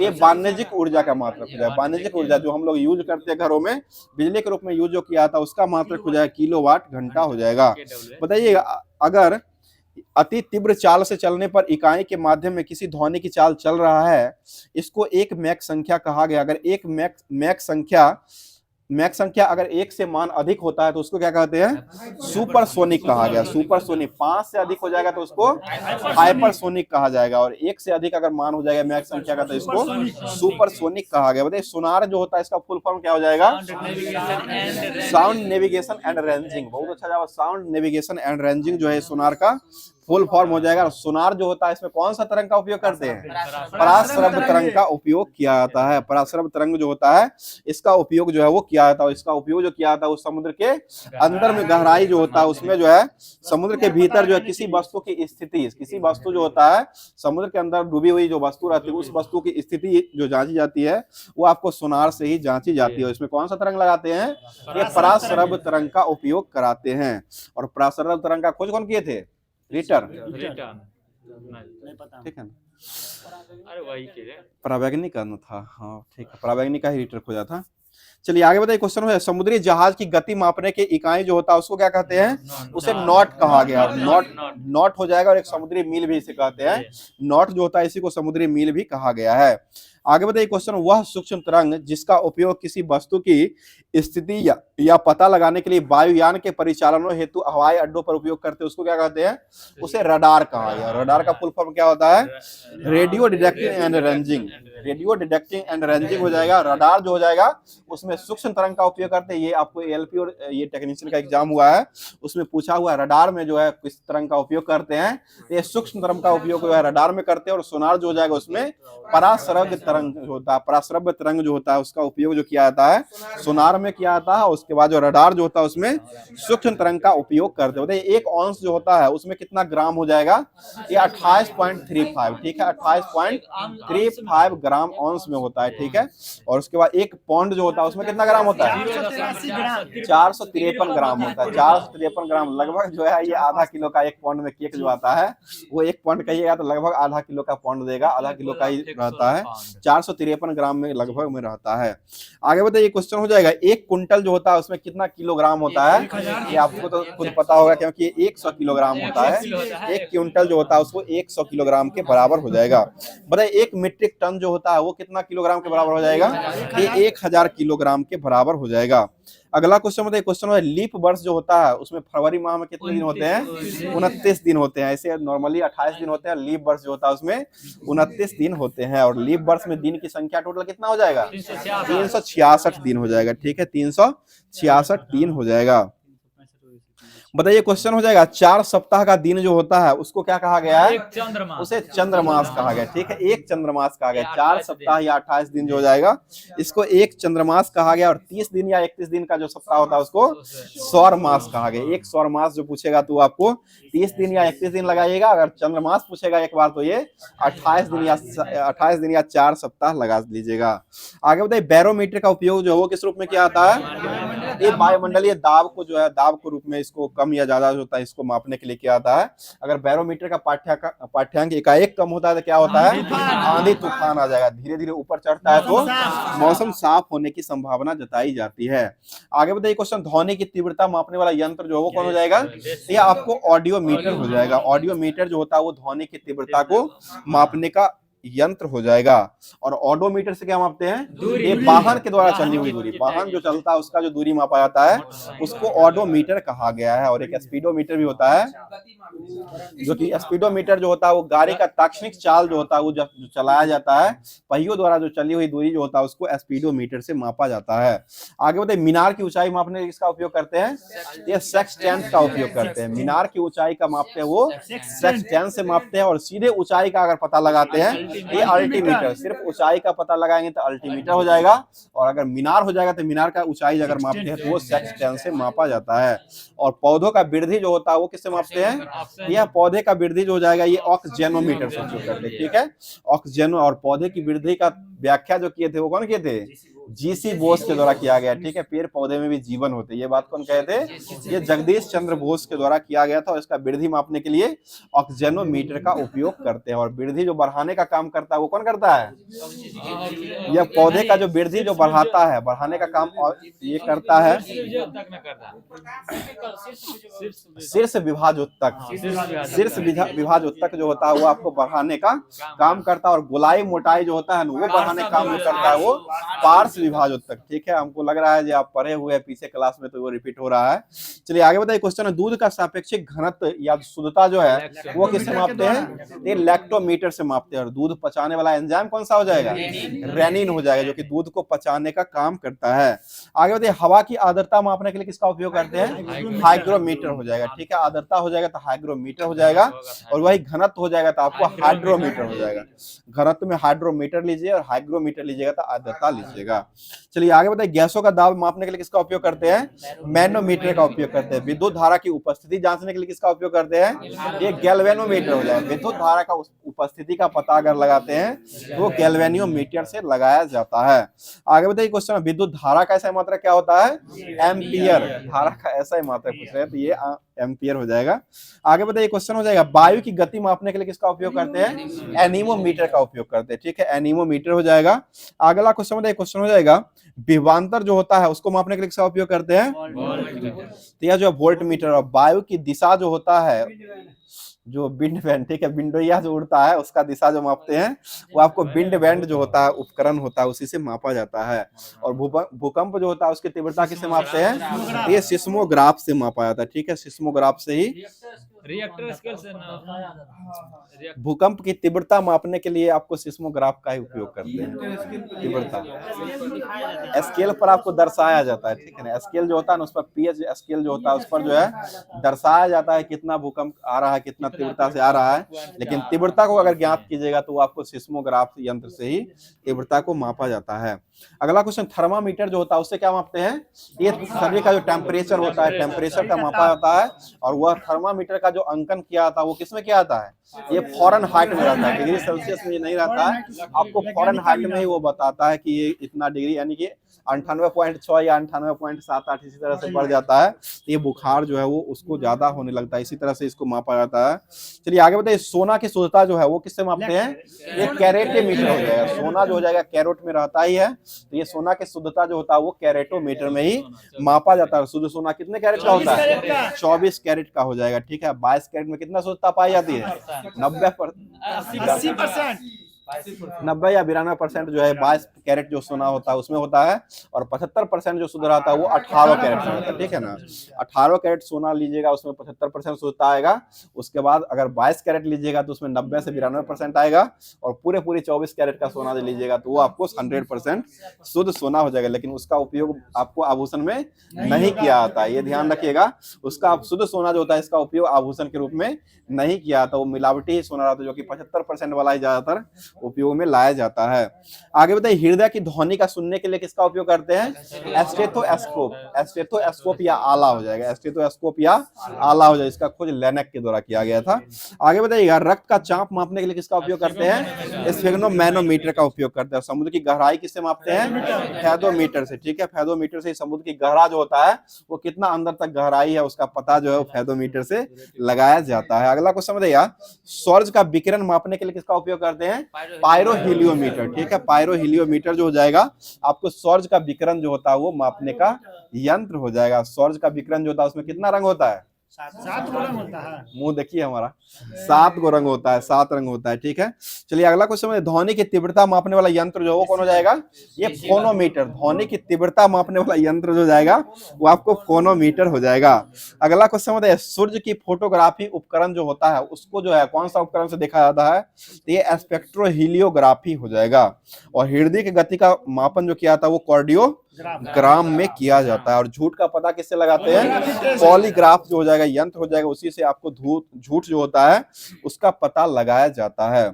ये वाणिज्यिक ऊर्जा का मात्रक हो जाएगा। वाणिज्यिक ऊर्जा जो हम लोग यूज करते हैं घरों में बिजली के रूप में यूज जो किया था उसका मात्रक हो जाएगा किलोवाट घंटा हो जाएगा। बताइए अगर अति तीव्र चाल से चलने पर इकाई के माध्यम में किसी ध्वनि की चाल चल रहा है इसको एक मैक संख्या कहा गया। अगर एक मैक संख्या अगर 1 से मान अधिक होता है तो उसको क्या कहते हैं, सुपरसोनिक कहा गया। सुपरसोनिक 5 से अधिक हो जाएगा तो उसको हाइपरसोनिक कहा जाएगा। और 1 से अधिक अगर मान हो जाएगा मैक संख्या का तो इसको सुपरसोनिक कहा गया। बताइए सोनार जो होता है इसका फुल फॉर्म क्या हो जाएगा, साउंड नेविगेशन एंड रेंजिंग। बहुत अच्छा जवाब, साउंड नेविगेशन एंड रेंजिंग जो है सोनार का फुल फॉर्म हो जाएगा। सोनार जो होता है इसमें कौन सा तरंग का उपयोग करते हैं, पराश्रव्य तरंग का उपयोग किया जाता है। पराश्रव्य तरंग जो होता है इसका उपयोग जो है वो किया जाता है। इसका उपयोग जो किया जाता है वो समुद्र के अंदर में गहराई जो होता है उसमें जो है समुद्र के भीतर जो है किसी वस्तु की स्थिति, किसी वस्तु जो होता है समुद्र के अंदर डूबी हुई जो वस्तु रहती है उस वस्तु की स्थिति जो जांची जाती है वो आपको सोनार से ही जांची जाती है। इसमें कौन सा तरंग लगाते हैं, ये पराश्रव्य तरंग का उपयोग कराते हैं। और पराश्रव्य तरंग का खोज कौन किए थे, रिटर, ठीक है ना, अरे वही परावैज्ञानिक करना था। हाँ ठीक है, परावैज्ञानिक का ही रिटर खोजा था। चलिए आगे बताइए क्वेश्चन है समुद्री जहाज की गति मापने की इकाई जो होता है उसको क्या कहते हैं, उसे नॉट कहा गया। नॉट हो जाएगा। और एक समुद्री मील भी इसे कहते हैं। नॉट जो होता है इसी को समुद्री मील भी कहा गया है। आगे बताइए क्वेश्चन, वह सूक्ष्म तरंग जिसका उपयोग किसी वस्तु की स्थिति या पता लगाने के लिए वायुयान के परिचालनों हेतु हवाई अड्डों पर उपयोग करते हैं उसको क्या कहते हैं, उसे रडार कहा गया। रडार का फुल फॉर्म क्या होता है, radio detecting and ranging. Radio detecting and ranging हो जाएगा। रडार जो हो जाएगा उसमें सूक्ष्म तरंग का उपयोग करते हैं। ये आपको एलपी और ये टेक्नीशियन का एग्जाम हुआ है उसमें पूछा हुआ है रडार में जो है किस तरंग का उपयोग करते हैं, ये सूक्ष्म तरंग का उपयोग जो है रडार में करते हैं। और सोनार जो हो जाएगा उसमें पराश्रव्य तरंग जो होता है, पराश्रव्य तरंग जो होता है, उसका उपयोग जो किया जाता है सोनार में किया जाता है। उसके बाद जो रडार जो होता है उसमें सूक्ष्म तरंग का उपयोग करते होते हैं। एक औंस जो होता है उसमें कितना ग्राम हो जाएगा, ये 28.35, ठीक है, 28.35 ग्राम औंस में होता है, ठीक है। और उसके बाद एक पौंड जो होता है उसमें कितना ग्राम होता है, 453 ग्राम होता है। 453 ग्राम लगभग जो है ये आधा किलो का एक पौंड में केक जो आता है, वो एक पौंड कहिएगा तो लगभग आधा किलो का पौंड देगा, आधा किलो का ही रहता है, 453 ग्राम में लगभग में रहता है। आगे बताइए क्वेश्चन हो जाएगा, एक कुंटल जो होता है उसमें कितना किलोग्राम होता है, ये आपको तो खुद पता होगा क्योंकि ये 100 किलोग्राम होता है। एक क्विंटल जो होता है उसको 100 किलोग्राम के बराबर हो जाएगा। बताइए एक मीट्रिक टन जो होता है वो कितना किलोग्राम के बराबर हो जाएगा, ये 1000 किलोग्राम के बराबर हो जाएगा। अगला क्वेश्चन बताइए, क्वेश्चन है लीप वर्ष जो होता है उसमें फरवरी माह में कितने दिन होते हैं, 29 दिन होते हैं। ऐसे नॉर्मली 28 दिन होते हैं, लीप वर्ष जो होता है उसमें 29 दिन होते हैं। और लीप वर्ष में दिन की संख्या टोटल कितना हो जाएगा, 366 दिन हो जाएगा, ठीक है, 366 दिन हो जाएगा। बताइए क्वेश्चन हो जाएगा, 4 सप्ताह का दिन जो होता है उसको क्या कहा गया है, उसे चंद्रमास कहा गया, ठीक है, एक चंद्रमास कहा गया। 4 सप्ताह या 28 दिन जो हो जाएगा इसको एक चंद्रमास कहा गया। और 30 दिन या 31 दिन का जो सप्ताह होता है उसको सौर मास कहा गया। एक सौर मास जो पूछेगा तो आपको 30 दिन या 31 दिन लगाइएगा, अगर चंद्रमास पूछेगा एक बार तो ये 28 दिन या 4 सप्ताह लगा लीजिएगा। आगे बताइए बैरोमीटर का उपयोग जो है वो किस रूप में किया जाता है, ये वायुमंडलीय दाब को जो है, दाब के रूप में इसको कम या ज्यादा जो होता है इसको मापने के लिए किया जाता है। अगर बैरोमीटर का पाठ्यांक एकाएक कम होता है तो क्या होता है, आंधी तूफान आ जाएगा। धीरे धीरे ऊपर चढ़ता है तो मौसम साफ होने की संभावना जताई जाती है। आगे बताइए क्वेश्चन, ध्वनि की तीव्रता मापने वाला यंत्र जो है वो कौन हो जाएगा, ये आपको ऑडियोमीटर हो जाएगा। ऑडियोमीटर जो होता है वो ध्वनि की तीव्रता को मापने का यंत्र हो जाएगा। और ऑडोमीटर से क्या मापते हैं, ये वाहन के द्वारा चलनी हुई दूरी, वाहन जो चलता है उसका जो दूरी मापा जाता है उसको ऑडोमीटर कहा गया है। और एक स्पीडोमीटर भी होता है, जो कि स्पीडोमीटर जो होता है वो गाड़ी का ताक्षणिक चाल जो होता है वो जब चलाया जाता है पहियों द्वारा जो चली हुई दूरी जो होता है उसको स्पीडोमीटर से मापा जाता है। आगे बताइए मीनार की ऊंचाई मापने इसका उपयोग करते हैं, ये सेक्सटेंस का उपयोग करते हैं। मीनार की ऊंचाई का मापते हैं वो सेक्सटेंस से मापते हैं। और सीधे ऊंचाई का अगर पता लगाते हैं ये अल्टीमीटर, सिर्फ ऊंचाई का पता लगाएंगे तो अल्टीमीटर हो जाएगा। और अगर मीनार हो जाएगा तो मीनार का ऊंचाई अगर मापते हैं तो वो सेक्सटेंस से मापा जाता है। और पौधों का वृद्धि जो होता है वो किससे मापते हैं, यह पौधे का वृद्धि जो हो जाएगा ये ऑक्सजेनोमीटर से उपयोग करते हैं, ठीक है, ऑक्सजेनो। और पौधे की वृद्धि का व्याख्या जो किए थे वो कौन किए थे, जीसी बोस के द्वारा किया गया, ठीक है। पेड़ पौधे में भी जीवन होते हैं, ये बात कौन कहे थे, ये जगदीश चंद्र बोस के द्वारा किया गया था। और इसका वृद्धि मापने के लिए ऑक्सजेनोमीटर का उपयोग करते हैं। और वृद्धि जो बढ़ाने का काम करता है वो कौन करता है, यह पौधे का जो वृद्धि जो बढ़ाता है, बढ़ाने का काम ये करता है शीर्ष विभाजोत्तक। शीर्ष विभाजोत्तक जो होता है वो आपको बढ़ाने का काम करता है। और गोलाई मोटाई जो होता है वो बढ़ाने का काम जो करता है वो पार्श्व विभाजोत्तक, ठीक है। हमको लग रहा है जो आप पढ़े हुए हैं पीछे क्लास में तो वो रिपीट हो रहा है। चलिए आगे बताइए क्वेश्चन है, दूध का सापेक्षिक घनत्व या शुद्धता जो है वो किससे मापते हैं, ये लैक्टोमीटर से मापते हैं। और दूध पचाने वाला एंजाइम कौन सा हो जाएगा, रेनिन हो जाएगा, जो कि दूध को पचाने का काम करता है। आगे बताइए हवा की आर्द्रता मापने के लिए किसका उपयोग करते हैं, हाइग्रोमीटर हो जाएगा, ठीक है। आर्द्रता हो जाएगा तो हाइग्रोमीटर हो जाएगा। और वही घनत्व हो जाएगा तो आपको हाइड्रोमीटर हो जाएगा। घनत्व में हाइड्रोमीटर लीजिए और हाइग्रोमीटर लीजिएगा तो आर्द्रता लीजिएगा। चलिए आगे बताइए गैसों का दाब मापने के लिए किसका उपयोग करते हैं, मैनोमीटर का उपयोग करते हैं। विद्युत धारा की उपस्थिति जांचने के लिए किसका उपयोग करते हैं, ये गैल्वेनोमीटर हो जाएगा। विद्युत धारा का उपस्थिति का पता अगर लगाते हैं तो वो गैल्वेनियोमीटर से लगाया जाता है। आगे बताइए क्वेश्चन, विद्युत धारा का ऐसा मात्रा क्या होता है, एम्पियर। धारा का ऐसा ही मात्रा पूछ रहे हैं तो ये एम्पियर हो जाएगा। आगे बताइए क्वेश्चन हो जाएगा, वायु की गति मापने के लिए किसका उपयोग करते हैं, एनीमोमीटर का उपयोग करते हैं, ठीक है, एनीमोमीटर हो जाएगा। अगला क्वेश्चन बताइए, क्वेश्चन हो जाएगा विभवांतर जो होता है उसको मापने के लिए किसका उपयोग करते हैं, तो यह जो वोल्ट मीटर। और वायु की दिशा जो होता है, जो विंड बैंड, ठीक है, विंडोया जो उड़ता है उसका दिशा जो मापते हैं वो आपको विंड बैंड जो होता है उपकरण होता है उसी से मापा जाता है। और भूकंप जो होता है उसकी तीव्रता किससे मापते हैं, ये सिस्मोग्राफ से मापा जाता है, ठीक है, सिस्मोग्राफ से ही रिएक्टर स्केल से ना भूकंप की तीव्रता मापने के लिए आपको सिस्मोग्राफ का ही उपयोग करते हैं। तीव्रता स्केल पर आपको दर्शाया जाता है, ठीक है ना। स्केल जो होता है ना उस पर पीएच स्केल जो होता है उस पर जो है दर्शाया जाता है कितना भूकंप आ रहा है, कितना तीव्रता से आ रहा है। लेकिन तीव्रता को अगर ज्ञात कीजिएगा तो वो आपको सिस्मोग्राफ यंत्र से ही तीव्रता को मापा जाता है। अगला क्वेश्चन, थर्मामीटर जो होता है उससे क्या मापते हैं? ये शरीर का जो टेम्परेचर होता है, टेम्परेचर का मापा जाता है। और वह थर्मामीटर का जो अंकन किया जाता है वो किसमें किया जाता है? ये फॉरेन हाइट में रहता है, डिग्री सेल्सियस में ये नहीं रहता है। आपको फॉरेन हाइट में ही वो बताता है कि ये इतना डिग्री, यानी कि 98.6 या 98.78 इसी तरह से बढ़ जाता है तो ये बुखार जो है वो उसको ज्यादा होने लगता है। इसी तरह से इसको मापा जाता है। चलिए आगे बताइए, सोना की शुद्धता जो है वो किससे मापते हैं? ये कैरेटोमीटर हो जाएगा। सोना जो हो जाएगा कैरेट में रहता ही है, तो ये सोना की शुद्धता जो होता है वो कैरेटोमीटर में ही मापा जाता है। शुद्ध सोना कितने कैरेट का होता है? 24 कैरेट का हो जाएगा, ठीक है। 22 कैरेट में कितना शुद्धता पाई जाती है? 90 या 92% जो है 22 कैरेट जो सोना होता है उसमें होता है। और 75% जो शुद्ध रहता है वो 18 कैरेट में होता है, ठीक है ना। 18 कैरेट सोना लीजिएगा उसमें 75% शुद्धता आएगा। उसके बाद अगर 22 कैरेट लीजिएगा तो उसमें 90 से 92% आएगा। और पूरे 24 कैरेट का सोना लीजिएगा तो वो आपको 100% शुद्ध सोना हो जाएगा। लेकिन उसका उपयोग आपको आभूषण में नहीं किया जाता है, ये ध्यान रखिएगा। उसका शुद्ध सोना जो होता है इसका उपयोग आभूषण के रूप में नहीं किया जाता, वो मिलावटी ही सोना रहता है जो कि 75% वाला ही ज्यादातर उपयोग में लाया जाता है। आगे बताइए, हृदय की ध्वनि का सुनने के लिए किसका उपयोग करते हैं? स्टेथोस्कोप। स्टेथोस्कोप या आला हो जाएगा, स्टेथोस्कोप या आला हो जाएगा। इसका खोज लेनेक के द्वारा किया गया था। आगे बताइएगा, रक्त का चाप मापने के लिए किसका उपयोग करते हैं? स्फेग्नोमैनोमीटर का उपयोग करते हैं। समुद्र की गहराई किससे मापते हैं? फैथोमीटर से, ठीक है। फैथोमीटर से समुद्र की गहरा जो होता है वो कितना अंदर तक गहराई है उसका पता जो है वो फैथोमीटर से लगाया जाता है। अगला क्वेश्चन बताइए, सूरज का विकिरण मापने के लिए किसका उपयोग करते हैं? पायरोहीलियोमीटर, ठीक है। पायरोहीलियोमीटर जो हो जाएगा आपको सूरज का विकिरण जो होता है वो मापने का यंत्र हो जाएगा। सूरज का विकिरण जो होता है उसमें कितना रंग होता है? 7 रंग होता है। मुंह देखिए हमारा, 7 रंग होता है, 7 रंग होता है, ठीक है। चलिए अगला क्वेश्चन है, ध्वनि की तीव्रता मापने वाला यंत्र जो वो कौन हो जाएगा? ये फोनोमीटर। ध्वनि की तीव्रता मापने वाला यंत्र जो जाएगा वो आपको फोनोमीटर हो जाएगा। अगला क्वेश्चन होता है, सूर्य की फोटोग्राफी उपकरण जो होता है उसको जो है कौन सा उपकरण से देखा जाता है? तो ये स्पेक्ट्रोहीलियोग्राफी हो जाएगा। और हृदय की गति का मापन जो किया था वो कार्डियोग्राम में किया जाता है। और झूठ का पता किससे लगाते हैं? पॉलीग्राफ जो हो जाएगा यंत्र हो जाएगा, उसी से आपको झूठ जो होता है उसका पता लगाया जाता है।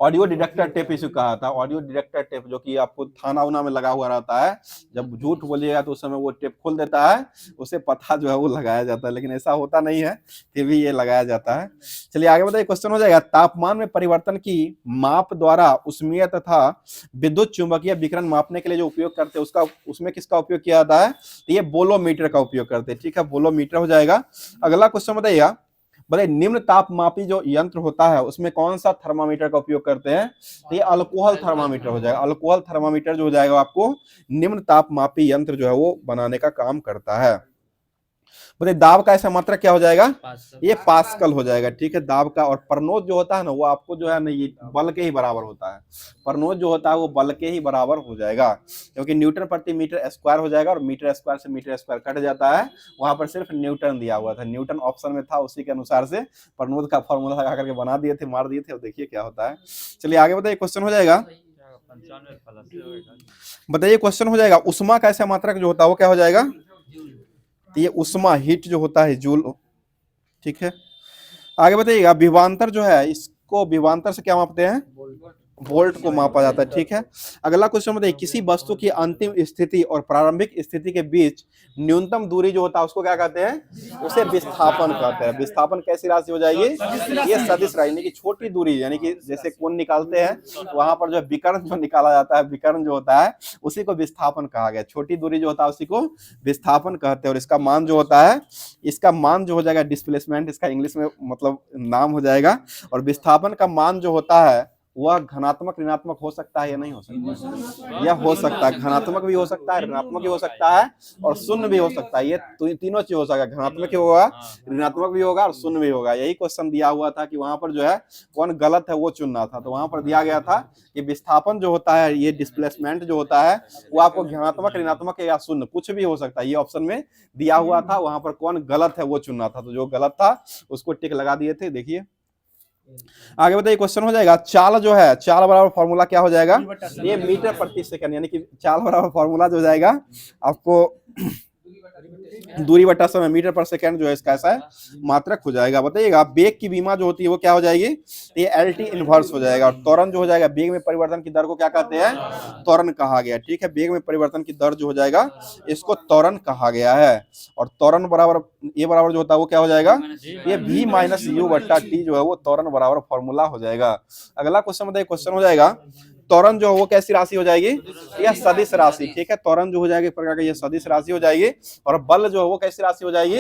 ऑडियो डिटेक्टर टेप इसे कहा था, ऑडियो डिटेक्टर टेप, जो कि आपको थाना उना में लगा हुआ रहता है। जब झूठ बोलिएगा तो उस समय वो टेप खोल देता है, उसे पता जो है वो लगाया जाता है। लेकिन ऐसा होता नहीं है, फिर भी ये लगाया जाता है। चलिए आगे बताइए, क्वेश्चन हो जाएगा, तापमान में परिवर्तन की माप द्वारा उष्मीय तथा विद्युत चुंबकीय विकिरण मापने के लिए जो उपयोग करते हैं उसमें किसका उपयोग किया जाता है? तो ये बोलोमीटर का उपयोग करते हैं, ठीक है। बोलोमीटर हो जाएगा। अगला क्वेश्चन बताइए, निम्न तापमापी जो यंत्र होता है उसमें कौन सा थर्मामीटर का उपयोग करते हैं? तो ये अल्कोहल थर्मामीटर हो जाएगा। अल्कोहल थर्मामीटर जो हो जाएगा आपको निम्न तापमापी यंत्र जो है वो बनाने का काम करता है। बताइए, दाब का ऐसा मात्रा क्या हो जाएगा? ये पास्कल हो जाएगा, ठीक है। दाब का। और परनोद जो होता है ना वो आपको जो है ना ये बल के ही बराबर होता है। परनोद जो होता है वो बल के ही बराबर हो जाएगा, क्योंकि न्यूटन प्रति मीटर स्क्वायर हो जाएगा। और मीटर स्क्वायर से मीटर स्क्वायर कट जाता है, वहां पर सिर्फ न्यूटन दिया हुआ था, न्यूटन ऑप्शन में था, उसी के अनुसार से परनोद का फॉर्मूला लगा करके बना दिए थे, मार दिए थे। और देखिए क्या होता है। चलिए आगे बताइए, क्वेश्चन हो जाएगा, बताइए क्वेश्चन हो जाएगा, उष्मा का ऐसा मात्रक जो होता है वो क्या हो जाएगा? ये उष्मा हीट जो होता है जूल, ठीक है। आगे बताइएगा, विभवांतर जो है इसको विभवांतर से क्या मापते हैं? वोल्ट को मापा जाता है, ठीक है। अगला क्वेश्चन बताइए, किसी वस्तु की अंतिम स्थिति और प्रारंभिक स्थिति के बीच न्यूनतम दूरी जो होता है उसको क्या कहते हैं? उसे विस्थापन कहते हैं। विस्थापन कैसी राशि हो जाएगी? ये सदिश राशि, यानी कि छोटी दूरी, यानी कि जैसे कोण निकालते हैं तो वहां पर जो विकर्ण जो निकाला जाता है, विकर्ण जो होता है उसी को विस्थापन कहा गया। छोटी दूरी जो होता है उसी को विस्थापन कहते हैं। और इसका मान जो होता है, इसका मान जो हो जाएगा डिस्प्लेसमेंट, इसका इंग्लिश में मतलब नाम हो जाएगा। और विस्थापन का मान जो होता है वह धनात्मक ऋणात्मक हो सकता है या नहीं हो सकता? यह हो सकता है, धनात्मक भी हो सकता है, ऋणात्मक भी हो सकता है और शून्य भी हो सकता है। ये तीनों चीज हो सकता है, धनात्मक भी होगा, ऋणात्मक भी होगा और शून्य भी होगा। यही क्वेश्चन दिया हुआ था कि वहां पर जो है कौन गलत है वो चुनना था। तो वहां पर दिया गया था कि विस्थापन जो होता है, ये डिस्प्लेसमेंट जो होता है वो आपको धनात्मक ऋणात्मक या शून्य कुछ भी हो सकता है, ये ऑप्शन में दिया हुआ था। वहां पर कौन गलत है वो चुनना था, तो जो गलत था उसको टिक लगा दिए थे। देखिए आगे बताइए, क्वेश्चन हो जाएगा चाल जो है, चाल बराबर फॉर्मूला क्या हो जाएगा? ये मीटर प्रति सेकंड, यानी कि चाल बराबर फॉर्मूला जो जाएगा आपको दूरी बटा समय, मीटर पर सेकंड जो है इसका ऐसा है मात्रक हो जाएगा। बताइएगा बेग की बीमा जो होती है वो क्या हो जाएगी? ये एल टी इनवर्स हो जाएगा। और त्वरण जो हो जाएगा, बेग में परिवर्तन की दर को क्या कहते हैं? त्वरण कहा गया। ठीक है, बेग में परिवर्तन की दर जो हो जाएगा इसको त्वरण कहा गया है। और त्वरण बराबर ए बराबर जो होता है वो क्या हो जाएगा? ये v माइनस यू बट्टा टी जो है वो त्वरण बराबर फॉर्मूला हो जाएगा। अगला क्वेश्चन बताइए, क्वेश्चन हो जाएगा त्वरण जो है वो कैसी राशि हो जाएगी? यह सदिश राशि। ठीक है, त्वरण जो हो जाएगी एक प्रकार का यह सदिश राशि हो जाएगी। और बल जो है वो कैसी राशि हो जाएगी?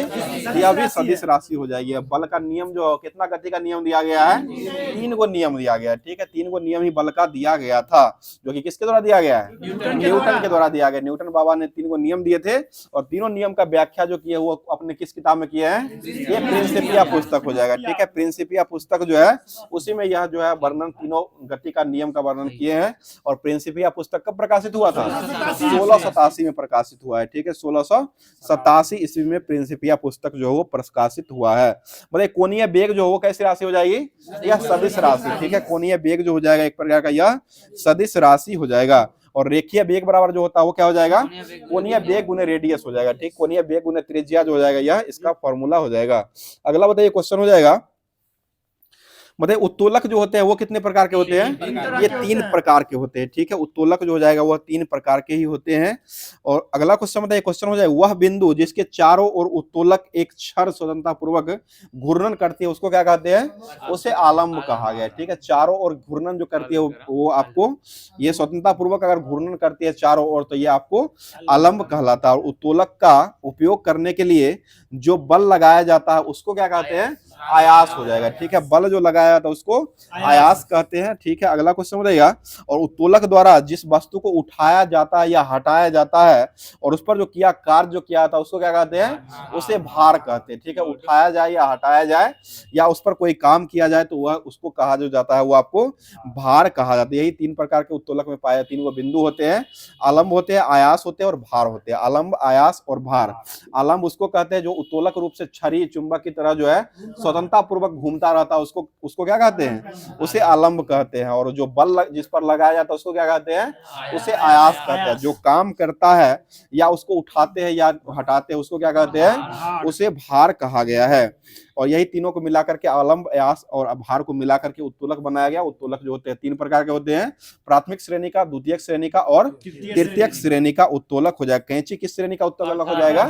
यह भी सदिश राशि हो जाएगी। बल का नियम जो है, कितना गति का नियम दिया गया है? 3 गो नियम दिया गया है। ठीक है, 3 गो नियम ही बल का दिया गया था, जो कि किसके द्वारा दिया गया है? न्यूटन के द्वारा दिया गया। न्यूटन बाबा ने 3 गो नियम दिए थे और तीनों नियम का व्याख्या जो किया वो अपने किस किताब में किए हैं? ये प्रिंसिपिया पुस्तक हो जाएगा। ठीक है, प्रिंसिपिया पुस्तक जो है उसी में यह जो है वर्णन, तीनों गति का नियम का वर्णन किए हैं। और प्रिंसिपिया पुस्तक कब प्रकाशित हुआ था? 1687 में प्रकाशित हुआ है। ठीक है, 1687 ईस्वी में प्रिंसिपिया पुस्तक जो है वो प्रकाशित हुआ है। मतलब कोणीय बेग जो वो कैसी राशि हो जाएगी? यह सदिश राशि। ठीक है, कोणीय बेग जो हो जाएगा एक प्रकार का यह सदिश राशि हो जाएगा। और रेखीय बेग बराबर जो होता है वो क्या हो जाएगा? कोणीय बेग गुने रेडियस हो जाएगा। ठीक, कोणीय बेग गुने त्रिज्या जो हो जाएगा यह इसका फॉर्मूला हो जाएगा। अगला बताइए, क्वेश्चन हो जाएगा मतलब उत्तोलक जो होते हैं वो कितने प्रकार के होते हैं? ये 3 प्रकार के होते हैं। ठीक है, उत्तोलक जो हो जाएगा वह 3 प्रकार के ही होते हैं। और अगला क्वेश्चन बताइए, क्वेश्चन हो जाएगा वह बिंदु जिसके चारों ओर उत्तोलक एक क्षण स्वतंत्रता पूर्वक घूर्णन करती है उसको क्या कहते हैं? उसे आलंब कहा गया। ठीक है, चारों ओर घूर्णन जो करती है वो आपको, ये स्वतंत्रता पूर्वक अगर घूर्णन करती है चारों ओर तो ये आपको आलंब कहलाता है। और उत्तोलक का उपयोग करने के लिए जो बल लगाया जाता है उसको क्या कहते हैं? आयास हो जाएगा। ठीक है, बल जो लगाया जाता है उसको आयास कहते हैं। ठीक है, अगला क्वेश्चन बताइएगा, और उत्तोलक द्वारा जिस वस्तु को उठाया जाता है या हटाया जाता है और उस पर जो किया कार्य जो किया जाता है उसको क्या कहते हैं? उसे भार कहते हैं। ठीक है, उठाया जाए या हटाया जाए या उस पर कोई काम किया जाए तो वह उसको कहा जो जाता है वो आपको भार कहा जाता है। यही 3 प्रकार के उत्तोलक में पाए 3 वो बिंदु होते हैं, आलंब होते हैं, आयास होते हैं और भार होते हैं। आलंब, आयास और भार। आलंब उसको कहते हैं जो उत्तोलक रूप से छड़ी चुंबक की तरह जो है स्वतंत्रता पूर्वक घूमता रहता है, उसको क्या कहते हैं? उसे आलंब कहते हैं। और जो बल जिस पर लगाया जाता है उसको क्या कहते हैं? उसे आयास कहते हैं। जो काम करता है या उसको उठाते हैं या हटाते हैं उसको क्या कहते हैं? उसे भार कहा गया है। और यही तीनों को मिलाकर के आलंब, आयास और भार को मिलाकर के उत्तोलक बनाया गया। उत्तोलक जो होते हैं 3 प्रकार के होते हैं, प्राथमिक श्रेणी का, द्वितीयक श्रेणी का और तृतीयक श्रेणी का उत्तोलक हो जाएगा। कैंची किस श्रेणी का उत्तोलक हो जाएगा?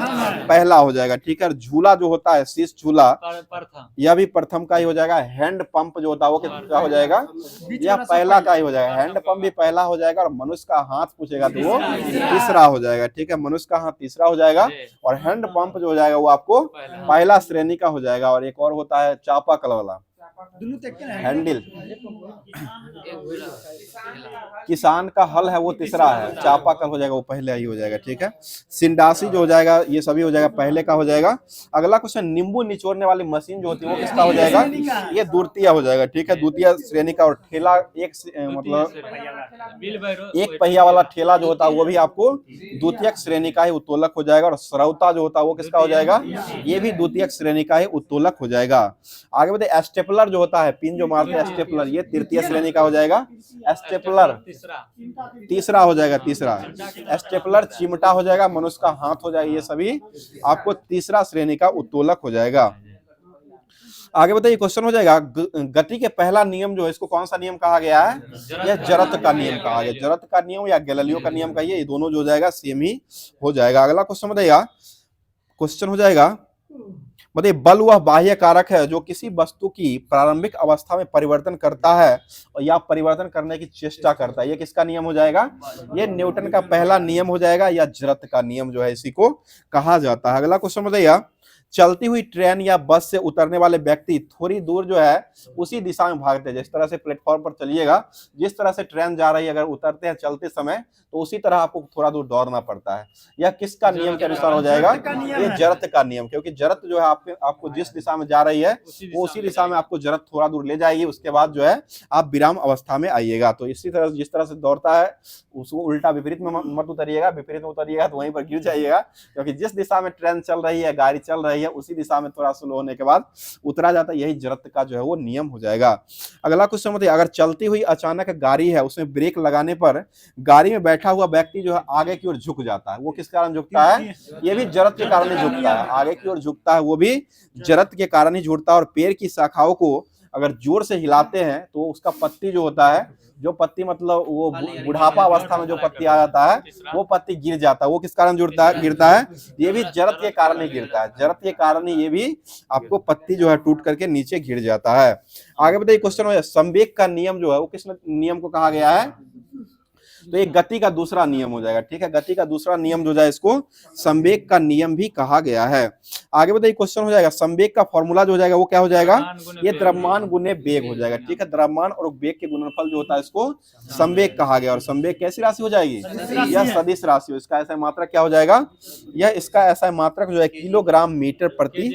पहला हो जाएगा। ठीक है, झूला जो होता है शीश झूला यह भी प्रथम का ही हो जाएगा। हैंड पंप जो होता है वो कितना हो जाएगा? यह पहला का ही हो जाएगा। हैंड पंप भी पहला हो जाएगा। और मनुष्य का हाथ पूछेगा तो वो तीसरा हो जाएगा। ठीक है, मनुष्य का हाथ तीसरा हो जाएगा। और हैंड पंप जो हो जाएगा वो आपको पहला श्रेणी का हो जाएगा। और एक और होता है चापाकल वाला हैंडल, किसान का हल है वो तीसरा है, चापाकल हो जाएगा वो पहले ही हो जाएगा। ठीक है, सिंडासी जो हो जाएगा ये सभी हो जाएगा पहले का हो जाएगा। अगला क्वेश्चन, नींबू निचोड़ने वाली मशीन जो होती है वो किसका हो जाएगा? ये द्वितीय हो जाएगा। ठीक है, द्वितीय श्रेणी का। और ठेला मतलब एक पहिया वाला ठेला जो होता है वो भी आपको द्वितीयक श्रेणी का ही उत्तोलक हो जाएगा। और सरौता जो होता है वो किसका हो जाएगा? ये भी द्वितीयक श्रेणी का ही उत्तोलक हो जाएगा। आगे बताइए, स्टेपलर जो होता है, पिन जो मारते हैं स्टेपलर, ये तृतीय श्रेणी का हो जाएगा। स्टेपलर तीसरा हो जाएगा। तीसरा स्टेपलर चिमटा हो जाएगा, मनुष्य का हाथ हो जाएगा। ये सभी आपको तीसरा श्रेणी का उत्तोलक हो जाएगा। आगे बताइए, क्वेश्चन हो जाएगा गति के पहला नियम जो है इसको कौन सा नियम कहा गया है? यह जरत का नियम कहा गया। जरत का नियम या गैलीलियो का नियम कहिए, ये दोनों जो हो जाएगा सेम ही हो जाएगा। अगला क्वेश्चन बताइएगा, क्वेश्चन हो जाएगा मतलब बल वह बाह्य कारक है जो किसी वस्तु की प्रारंभिक अवस्था में परिवर्तन करता है और या परिवर्तन करने की चेष्टा करता है। ये किसका नियम हो जाएगा? ये न्यूटन का पहला नियम हो जाएगा या जरत का नियम जो है इसी को कहा जाता है। अगला क्वेश्चन बताइए, चलती हुई ट्रेन या बस से उतरने वाले व्यक्ति थोड़ी दूर जो है उसी दिशा में भागते हैं। जिस तरह से प्लेटफॉर्म पर चलिएगा, जिस तरह से ट्रेन जा रही है, अगर उतरते हैं चलते समय तो उसी तरह आपको थोड़ा दूर दौड़ना पड़ता है। यह किसका नियम के अनुसार हो जाएगा? ये जरत का नियम, क्योंकि जरत जो है आपको जिस दिशा में जा रही है वो उसी दिशा में आपको जरत थोड़ा दूर ले जाएगी, उसके बाद जो है आप विराम अवस्था में आइएगा। तो इसी तरह जिस तरह से दौड़ता है उसको उल्टा विपरीत में मत उतरिएगा, विपरीत में उतरिएगा तो वहीं पर गिर जाइएगा, क्योंकि जिस दिशा में ट्रेन चल रही है, गाड़ी चल रही है, उसी दिशा में थोड़ा स्लो होने के बाद उतरा जाता है। यही जरत का जो है वो नियम हो जाएगा। अगला क्वेश्चन बताइए, अगर चलती हुई अचानक गाड़ी है, उसमें ब्रेक लगाने पर गाड़ी में बैठा हुआ व्यक्ति जो है आगे की ओर झुक जाता है, वो किस कारण झुकता है? ये भी जरत के कारण ही झुकता है, आगे की ओर झुकता है, वो भी जरत के कारण ही झुकता है। और पेड़ की शाखाओं को अगर जोर से हिलाते हैं तो उसका पत्ती जो होता है, जो पत्ती मतलब वो बुढ़ापा अवस्था में जो पत्ती आ जाता है वो पत्ती गिर जाता है, वो किस कारण गिरता है? ये भी जरत के कारण ही गिरता है, जरत के कारण ही ये भी आपको पत्ती जो है टूट करके नीचे गिर जाता है। आगे बताइए क्वेश्चन है, संवेग का नियम जो है वो किस नियम को कहा गया है? तो एक गति का दूसरा नियम हो जाएगा, ठीक है। गति का दूसरा नियम जो है इसको संवेग का नियम भी कहा गया है। आगे बताइए क्वेश्चन हो जाएगा, संवेग का फॉर्मूला जो हो जाएगा वो क्या हो जाएगा? ये द्रव्यमान गुने वेग हो जाएगा, ठीक है। द्रव्यमान और वेग के गुणनफल जो होता है इसको संवेग कहा गया। और संवेग कैसी राशि हो जाएगी? यह सदिश राशि हो। इसका ऐसा मात्रक क्या हो जाएगा? यह इसका ऐसा मात्रक जो है किलोग्राम मीटर प्रति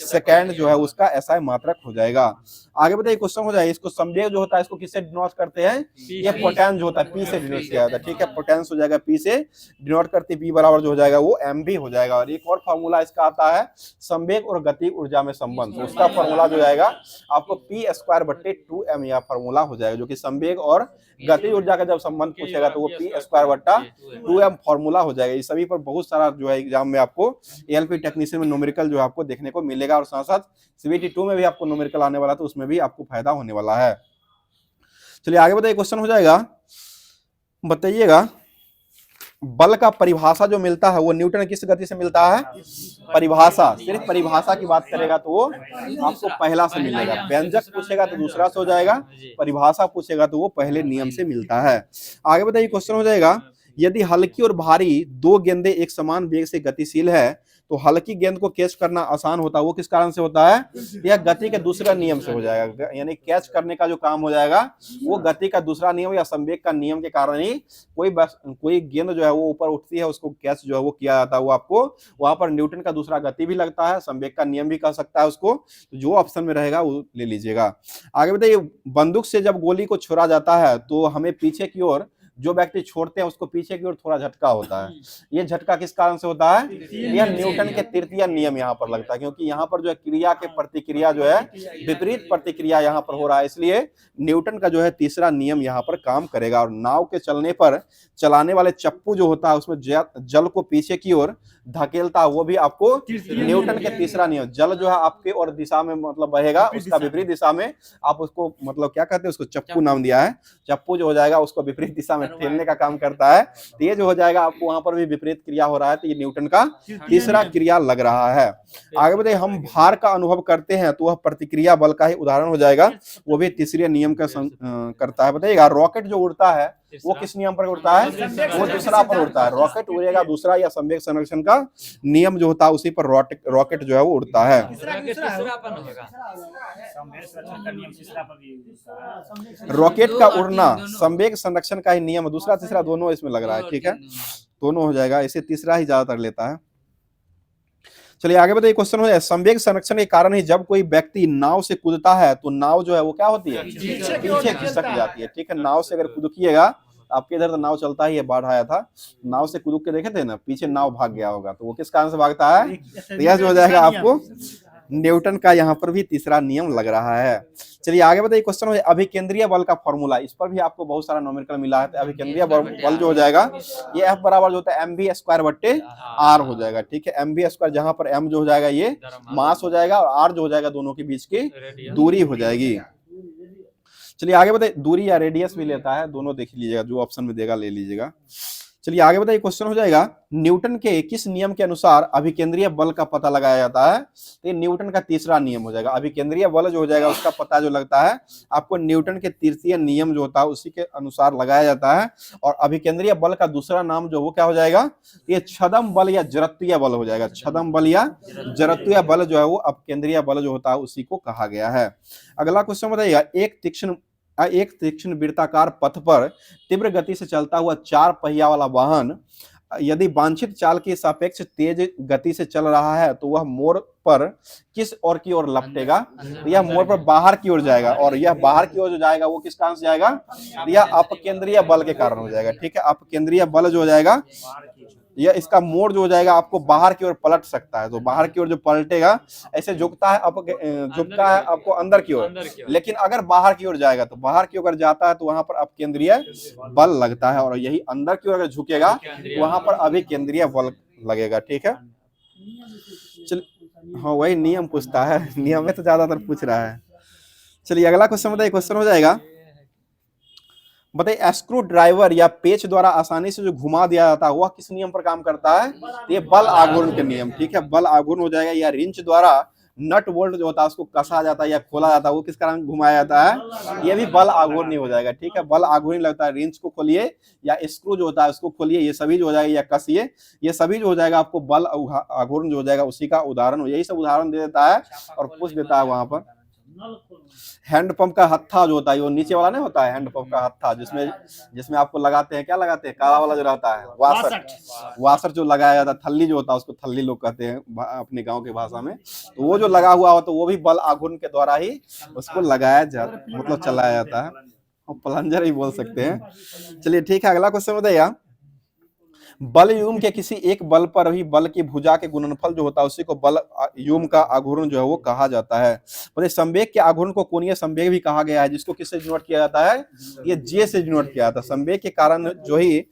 सेकेंड जो है उसका ऐसा मात्रक हो जाएगा। आगे बताइए क्वेश्चन हो जाएगा, इसको संवेग जो होता है इसको किससे डिनोट करते हैं? ये पोटेंस जो होता है पी से डिनोट किया जाता है, ठीक है। पोटेंस हो जाएगा पी से डिनोट करते, पी बराबर जो हो जाएगा वो एम भी हो जाएगा। और एक और फॉर्मूला इसका आता है संवेग और गति ऊर्जा में संबंध, तो उसका फॉर्मूला जो जाएगा आपको पी स्क्वायर बट्टे 2m यह फॉर्मूला हो जाएगा, जो कि संवेग और गति ऊर्जा का जब संबंध पूछेगा तो वो पी स्क्वायर बट्टा 2m फॉर्मूला हो जाएगा। इस सभी पर बहुत सारा जो है एग्जाम में आपको एएलपी टेक्नीशियन में न्यूमेरिकल जो है आपको देखने को मिलेगा, और साथ साथ सीबीटी 2 में भी आपको न्यूमेरिकल आने वाला है, तो उसमें भी आपको फायदा होने वाला है। चलिए आगे बताइए क्वेश्चन हो जाएगा, बताइएगा बल का परिभाषा जो मिलता है वो न्यूटन किस गति से मिलता है? परिभाषा, सिर्फ परिभाषा की बात करेगा तो वो आपको पहला से मिलेगा। व्यंजक पूछेगा तो दूसरा से हो जाएगा, परिभाषा पूछेगा तो वो पहले नियम से मिलता है। आगे बताइए क्वेश्चन हो जाएगा, यदि हल्की और भारी दो गेंदें एक समान वेग से गतिशील है तो हल्की गेंद को कैच करना आसान होता है, वो किस कारण से होता है? यह गति के दूसरा नियम से हो जाएगा, यानी कैच करने का जो काम हो जाएगा वो गति का दूसरा नियम या संवेग का नियम के कारण ही कोई गेंद जो है वो ऊपर उठती है, उसको कैच जो है वो किया जाता है, वो आपको वहां पर न्यूटन का दूसरा गति भी लगता है, संवेग का नियम भी कह सकता है उसको, तो जो ऑप्शन में रहेगा वो ले लीजिएगा। आगे बताइए, बंदूक से जब गोली को छोड़ा जाता है तो हमें पीछे की ओर जो व्यक्ति छोड़ते हैं उसको पीछे की ओर थोड़ा झटका होता है, ये झटका किस कारण से होता है? यह न्यूटन के तृतीय नियम यहाँ पर लगता है, क्योंकि यहाँ पर जो है क्रिया के प्रतिक्रिया जो है विपरीत प्रतिक्रिया यहाँ पर हो रहा है, इसलिए न्यूटन का जो है तीसरा नियम यहाँ पर काम करेगा। और नाव के चलने पर चलाने वाले चप्पू जो होता है उसमें जल को पीछे की ओर धकेलता है, वो भी आपको न्यूटन के तीसरा नियम। जल जो है आपके और दिशा में मतलब बहेगा, उसका विपरीत दिशा में आप उसको मतलब क्या कहते हैं, उसको चप्पू नाम दिया है, चप्पू जो हो जाएगा उसको विपरीत दिशा में ठेलने का काम करता है, तो ये जो हो जाएगा आपको वहां पर भी विपरीत क्रिया हो रहा है, तो ये न्यूटन का तीसरा क्रिया लग रहा है। आगे बताइए, हम भार का अनुभव करते हैं तो वह प्रतिक्रिया बल का ही उदाहरण हो जाएगा, वो भी तीसरे नियम का करता है। बताइएगा रॉकेट जो उड़ता है वो किस नियम पर उड़ता है? वो दूसरा पर उड़ता है, रॉकेट उड़ेगा दूसरा, या संवेग संरक्षण का नियम जो होता है उसी पर रॉकेट जो है वो उड़ता है। रॉकेट का उड़ना संवेग संरक्षण का ही नियम, दूसरा तीसरा दोनों इसमें लग रहा है, ठीक है, दोनों हो जाएगा, इसे तीसरा ही ज्यादातर लेता है। चलिए आगे बताइए क्वेश्चन हो जाए, संवेग संरक्षण के कारण ही जब कोई व्यक्ति नाव से कूदता है तो नाव जो है वो क्या होती है? पीछे खिसक जाती है, ठीक है। नाव से अगर कूदकिएगा, आपके इधर तो नाव चलता ही है, बाढ़ आया था, नाव से कूद के देखे थे ना, पीछे नाव भाग गया होगा, तो वो किस कारण से भागता है? तो यह जो हो जाएगा आपको न्यूटन का यहाँ पर भी तीसरा नियम लग रहा है। चलिए आगे बताइए क्वेश्चन हो, अभिकेंद्रीय बल का फॉर्मूला, इस पर भी आपको बहुत सारा न्यूमेरिकल मिला है। तो अभिकेंद्रीय बल जो हो जाएगा ये F बराबर जो होता है mv स्क्वायर बट्टे r हो जाएगा, ठीक है। mv स्क्वायर, जहां पर m जो हो जाएगा ये मास हो जाएगा और r जो हो जाएगा दोनों के बीच की दूरी हो जाएगी। चलिए आगे बताइए, दूरी या रेडियस भी लेता है, दोनों देख लीजिएगा, जो ऑप्शन में देगा ले लीजिएगा। चलिए आगे बताइए, क्वेश्चन हो जाएगा, न्यूटन के किस नियम के अनुसार अभिकेंद्रीय बल का पता लगाया जाता है? तो ये न्यूटन का तीसरा नियम हो जाएगा। अभिकेंद्रीय बल जो हो जाएगा उसका पता जो लगता है आपको न्यूटन के तृतीय नियम जो होता है उसी के अनुसार लगाया जाता है। और अभिकेंद्रीय बल का दूसरा नाम जो वो क्या हो जाएगा? ये छदम बल या जड़त्वीय बल हो जाएगा। छदम बल या जड़त्वीय बल जो है वो अभिकेंद्रीय बल जो होता है उसी को कहा गया है। अगला क्वेश्चन बताइएगा, एक तीक्ष्ण वृत्ताकार पथ पर तीव्र गति से चलता हुआ 4 पहिया वाला वाहन यदि वांछित चाल के सापेक्ष तेज गति से चल रहा है तो वह मोड़ पर किस ओर की ओर लपटेगा? तो यह मोड़ पर बाहर की ओर जाएगा, और यह बाहर की ओर जो जाएगा वो किस कारण से जाएगा? यह अपकेंद्रीय बल के कारण हो जाएगा। ठीक है, अपकेंद्रीय बल जो हो जाएगा यह इसका मोड़ जो हो जाएगा आपको बाहर की ओर पलट सकता है। तो बाहर की ओर जो पलटेगा ऐसे झुकता है आपको अंदर की ओर, लेकिन अगर बाहर की ओर जाएगा तो बाहर की ओर जाता है तो वहां पर अपकेंद्रीय बल लगता है, और यही अंदर की ओर अगर झुकेगा तो वहां पर अभिकेंद्रीय बल लगेगा। ठीक है, चल हाँ वही नियम पूछता है, नियम में तो ज्यादातर पूछ रहा है। चलिए अगला क्वेश्चन बताइए, क्वेश्चन हो जाएगा, बताइए स्क्रू ड्राइवर या पेच द्वारा आसानी से जो घुमा दिया जाता है वह किस नियम पर काम करता है? ये बल आघूर्ण के नियम। ठीक है, बल आघूर्ण हो जाएगा। या रिंच द्वारा नट बोल्ट जो होता है उसको कसा जाता है या खोला जाता है वो किस कारण घुमाया जाता है? ये भी बल आघूर्ण हो जाएगा। ठीक है, बल आघूर्ण लगता है। रिंच को खोलिए या स्क्रू जो होता है उसको खोलिए, ये सभी जो हो जाएगा, या कसिए, ये सभी जो हो जाएगा आपको बल आघूर्ण जो हो जाएगा उसी का उदाहरण, यही सब उदाहरण दे देता है और पूछ देता है वहां पर। हैंडपंप का हत्था जो होता है वो नीचे वाला नहीं होता है, हैंडपंप का हत्था जिसमें आपको लगाते हैं, क्या लगाते हैं, काला वाला जो रहता है वाशर जो लगाया जाता है, थल्ली जो होता है उसको थल्ली लोग कहते हैं अपने गांव की भाषा में। तो वो जो लगा हुआ हो तो वो भी बल आघूर्ण के द्वारा ही उसको लगाया जाता, मतलब चलाया जाता है, प्लंजर ही बोल सकते हैं। चलिए ठीक है, अगला क्वेश्चन बताइएगा, बल युग्म के किसी एक बल पर भी बल की भुजा के गुणनफल जो होता है उसी को बल युग्म का आघूर्ण जो है वो कहा जाता है। मतलब संवेग के आघूर्ण को कोणीय संवेग भी कहा गया है, जिसको किससे डिनोट किया जाता है? ये जे से डिनोट किया जाता है। संवेग के कारण जो ही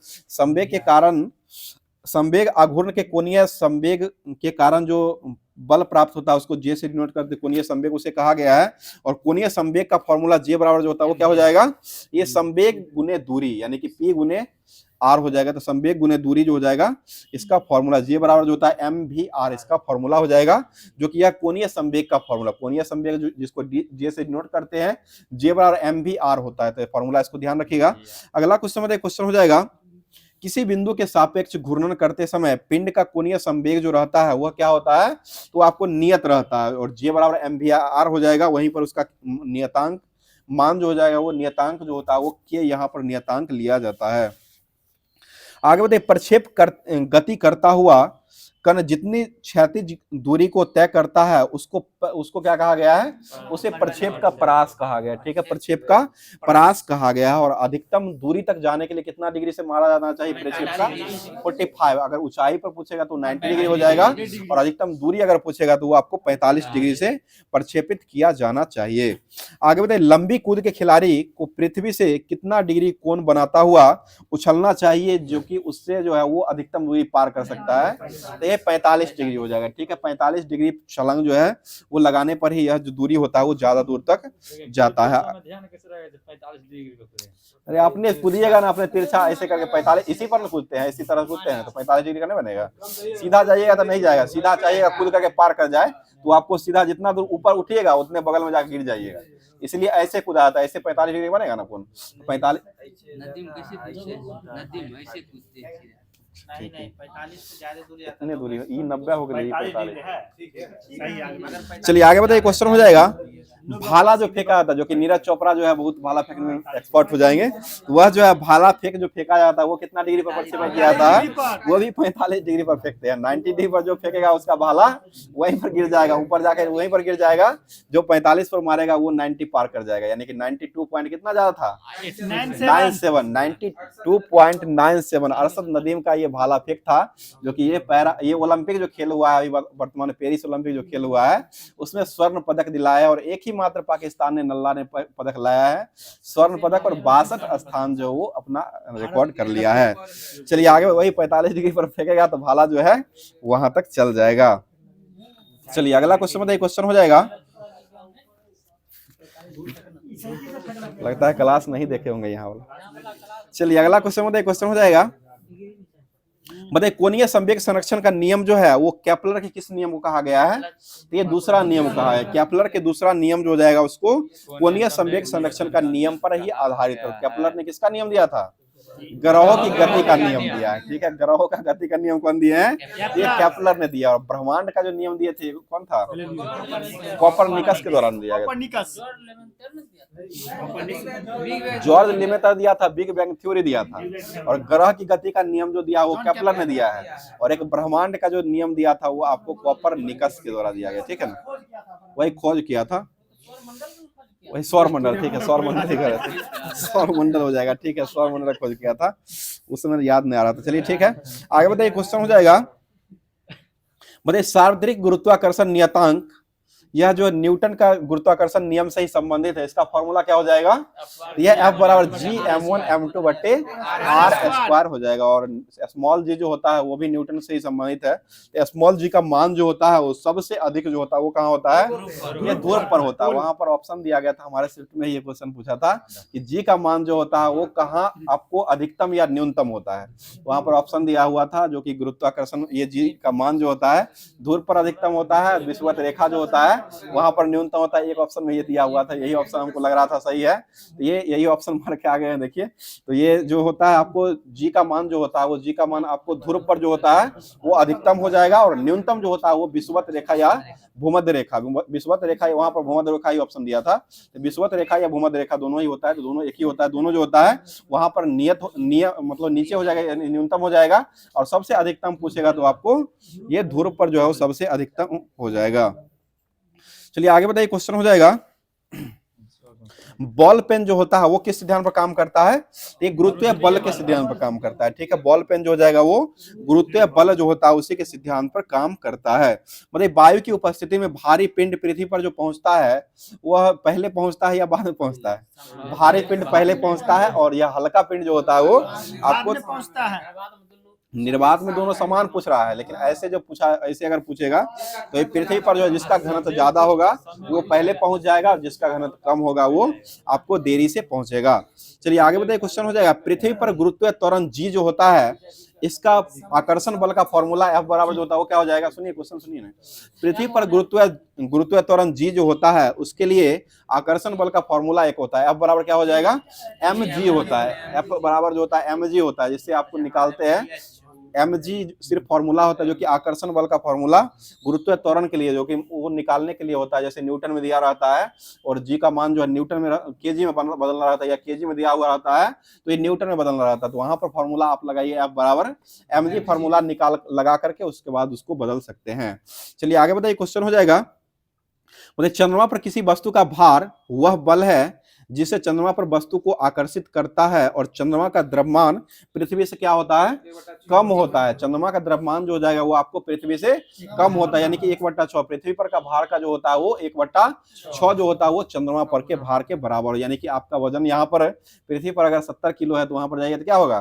संवेग आघूर्ण के कोणीय संवेग के कारण जो बल प्राप्त होता है उसको जे से डिनोट करते, कोणीय संवेग उसे कहा गया है। और कोणीय संवेग का फॉर्मूला जे बराबर जो होता है वो क्या हो जाएगा? ये संवेग गुने दूरी, यानी कि पी गुने आर हो जाएगा। तो संवेग गुने दूरी जो हो जाएगा इसका फॉर्मूला जे बराबर जो होता है एम वी आर, इसका फॉर्मूला हो जाएगा, जो कि यह कोणीय संवेग का फॉर्मूला, कोणीय संवेग जिसको जे से डिनोट करते हैं, जे बराबर एम वी आर होता है। तो फॉर्मूला इसको ध्यान रखिएगा। अगला क्वेश्चन हो जाएगा, किसी बिंदु के सापेक्ष घूर्णन करते समय पिंड का कोणीय संवेग जो रहता है वह क्या होता है? तो आपको नियत रहता है, और जे बराबर एम वी आर हो जाएगा। वहीं पर उसका नियतांक मान जो हो जाएगा वो नियतांक जो होता है वो के यहाँ पर नियतांक लिया जाता है। आगे बताइए, प्रक्षेप गति करता हुआ कण जितनी क्षैतिज दूरी को तय करता है उसको क्या कहा गया है? उसे प्रक्षेप का परास कहा गया। ठीक है, प्रक्षेप का परास कहा गया है। और अधिकतम दूरी तक जाने के लिए कितना डिग्री से मारा जाना चाहिए प्रक्षेप का? 45। अगर ऊंचाई पर पूछेगा तो 90 डिग्री हो जाएगा, और अधिकतम दूरी अगर पूछेगा तो वो आपको 45 डिग्री से प्रक्षेपित किया जाना चाहिए। आगे बताइए, लंबी कूद के खिलाड़ी को पृथ्वी से कितना डिग्री कोण बनाता हुआ उछलना चाहिए जो कि उससे जो है वो अधिकतम दूरी पार कर सकता है? ये 45 डिग्री हो जाएगा। ठीक है, 45 डिग्री छलांग जो है वो लगाने पर ही यह जो दूरी होता है वो ज्यादा दूर तक जाता है। अरे आपने कूदिएगा ना, अपने तिरछा ऐसे करके 45 इसी पर कूदते हैं, इसी तरह कूदते हैं तो 45 डिग्री का नहीं बनेगा। सीधा जाइएगा तो नहीं जाएगा, सीधा चाहिएगा कूद करके पार कर जाए तो आपको सीधा जितना दूर ऊपर उठिएगा उतने बगल में जाकर गिर जाइएगा, इसलिए ऐसे कूदा जाता है। ऐसे 45 डिग्री बनेगा ना कौन? 45 नहीं 45 से ज्यादा दूरी आता कितनी दूरी है? ये 90 हो गई, 45। है। चलिए आगे बताइए, क्वेश्चन हो जाएगा, भाला जो फेंका जाता है, जो कि नीरज चोपड़ा जो है बहुत भाला फेंकने में एक्सपर्ट हो जाएंगे, वह जो है भाला फेंक जो फेंका जाता है वो कितना डिग्री पर प्रक्षेपण किया जाता है? वो भी 45 डिग्री पर फेंकते हैं। 90 डिग्री पर जो फेंकेगा उसका भाला वहीं पर गिर जाएगा, ऊपर जाकर वहीं पर गिर जाएगा। जो 45 पर मारेगा वो 90 पार कर जाएगा, यानी कि 92 पॉइंट कितना ज्यादा था? 92.97। अरशद नदीम का ये भाला फेंक था, जो कि ये ओलंपिक जो खेल हुआ है अभी वर्तमान पेरिस ओलंपिक जो खेल हुआ है उसमें स्वर्ण पदक दिलाया है, और एक ही मात्र पाकिस्तान ने नल्ला ने पदक लाया है स्वर्ण पदक, और 62 स्थान जो वो अपना रिकॉर्ड कर लिया है। चलिए आगे, वही 45 डिग्री पर फेंकेगा तो भाला जो है वहां तक चल जाएगा। चलिए अगला क्वेश्चन बताइए, क्वेश्चन हो जाएगा, लगता है क्लास नहीं देखे होंगे यहाँ वाला। चलिए अगला क्वेश्चन बताइए, क्वेश्चन हो जाएगा, बताइए कोणीय संवेग संरक्षण का नियम जो है वो केपलर के किस नियम को कहा गया है? तो ये दूसरा नियम कहा है। केपलर के दूसरा नियम जो हो जाएगा उसको कोणीय संवेग संरक्षण का नियम पर ही आधारित है। केपलर ने किसका नियम दिया था? ग्रहों की गति का नियम दिया है। ठीक है, ग्रहों का गति का नियम कौन दिया है? ये केपलर ने दिया। और ब्रह्मांड का जो नियम दिए थे कौन था? कोपरनिकस के दौरान दिया गया। जॉर्ज लेमेटर दिया था, बिग बैंग थ्योरी दिया था। और ग्रह की गति का नियम जो दिया वो केपलर ने दिया है। और एक ब्रह्मांड का जो नियम दिया था वो आपको कोपरनिकस के द्वारा दिया गया। ठीक है ना, वही खोज किया था, वही सौर मंडल। ठीक है, सौर मंडल ही कर रहे थे, सौर मंडल हो जाएगा। ठीक है, सौर मंडल खोज किया था, उस समय याद नहीं आ रहा था। चलिए ठीक है, आगे बताइए क्वेश्चन हो जाएगा। बताइए सार्वत्रिक गुरुत्वाकर्षण नियतांक, यह जो न्यूटन का गुरुत्वाकर्षण नियम से ही संबंधित है, इसका फॉर्मूला क्या हो जाएगा? यह F बराबर G(m1m2) बटे r स्क्वायर हो जाएगा। और स्मॉल g जो होता है वो भी न्यूटन से ही संबंधित है। तो स्मॉल g का मान जो होता है वो सबसे अधिक जो होता है वो कहाँ होता है? ये ध्रुव पर होता है। वहां पर ऑप्शन दिया गया था, हमारे शिफ्ट में ये क्वेश्चन पूछा था कि g का मान जो होता है वो कहाँ आपको अधिकतम या न्यूनतम होता है। वहां पर ऑप्शन दिया हुआ था जो कि गुरुत्वाकर्षण, ये g का मान जो होता है ध्रुव पर अधिकतम होता है, विषुवत रेखा जो होता है वहां पर न्यूनतम होता है। एक ऑप्शन में ये दिया हुआ था, यही ऑप्शन हमको लग रहा था सही है, तो ये यही ऑप्शन मार के आ गए हैं। देखिए, तो ये जो होता है आपको जी का मान जो होता है वो जी का मान आपको ध्रुव पर जो होता है वो अधिकतम हो जाएगा। और न्यूनतम जो होता है वो विषुवत रेखा या भूमध्य रेखा, विषुवत रेखा, वहां पर भूमध्य रेखा ही ऑप्शन दिया था। तो विषुवत रेखा या भूमध्य रेखा दोनों ही होता है, तो दोनों एक ही होता है। दोनों जो होता है वहां पर मतलब नीचे हो जाएगा, न्यूनतम हो जाएगा। और सबसे अधिकतम पूछेगा तो आपको ये ध्रुव पर जो है वो सबसे अधिकतम हो जाएगा। चलिए आगे बताइए क्वेश्चन हो जाएगा। बॉल पेन जो होता है वो किस सिद्धांत पर काम करता है? एक गुरुत्वीय बल के सिद्धांत पर काम करता है। ठीक है, बॉल पेन जो हो जाएगा वो गुरुत्वीय बल जो होता है उसी के सिद्धांत पर काम करता है। मतलब वायु की उपस्थिति में भारी पिंड पृथ्वी पर जो पहुंचता है वह पहले पहुंचता है या बाद में पहुंचता है? भारी पिंड पहले पहुंचता है और यह हल्का पिंड जो होता है वो आपको पहुंचता है। निर्वात में दोनों समान पूछ रहा है, लेकिन ऐसे जो पूछा, ऐसे अगर पूछेगा तो ये पृथ्वी पर जो है जिसका घनत्व ज्यादा होगा वो पहले पहुंच जाएगा और जिसका घनत्व कम होगा वो आपको देरी से पहुंचेगा। चलिए आगे बताइए क्वेश्चन हो जाएगा। पृथ्वी पर गुरुत्वीय त्वरण जी जो होता है इसका आकर्षण बल का फॉर्मूला F बराबर जो होता है वो क्या हो जाएगा? सुनिए क्वेश्चन सुनिए ना। पृथ्वी पर गुरुत्वीय त्वरण जी जो होता है उसके लिए आकर्षण बल का फॉर्मूला एक होता है, F बराबर क्या हो जाएगा? mg होता है। F बराबर जो होता है mg होता है, जिससे आपको निकालते हैं mg सिर्फ फॉर्मूला होता है जो कि आकर्षण बल का फॉर्मूला गुरुत्वीय त्वरण के लिए जो कि वो निकालने के लिए होता है। जैसे न्यूटन में दिया रहता है और g का मान जो है न्यूटन में केजी में बदलना रहता है या केजी में दिया हुआ रहता है तो ये न्यूटन में बदलना रहता है। तो वहां पर फॉर्मूला आप लगाइए F बराबर mg, फॉर्मूला निकाल लगा करके उसके बाद उसको बदल सकते हैं। चलिए आगे बताइए क्वेश्चन हो जाएगा। बोले चंद्रमा पर किसी वस्तु का भार वह बल है जिसे चंद्रमा पर वस्तु को आकर्षित करता है और चंद्रमा का द्रव्यमान पृथ्वी से क्या होता है? कम होता है। चंद्रमा का द्रव्यमान जो हो जाएगा वो आपको पृथ्वी से कम होता है, यानी कि 1/6। पृथ्वी पर का भार का जो होता है वो 1/6 जो होता है वो चंद्रमा पर के भार के बराबर। यानी कि आपका वजन यहाँ पर पृथ्वी पर अगर 70 किलो है तो वहां पर जाइए तो क्या होगा?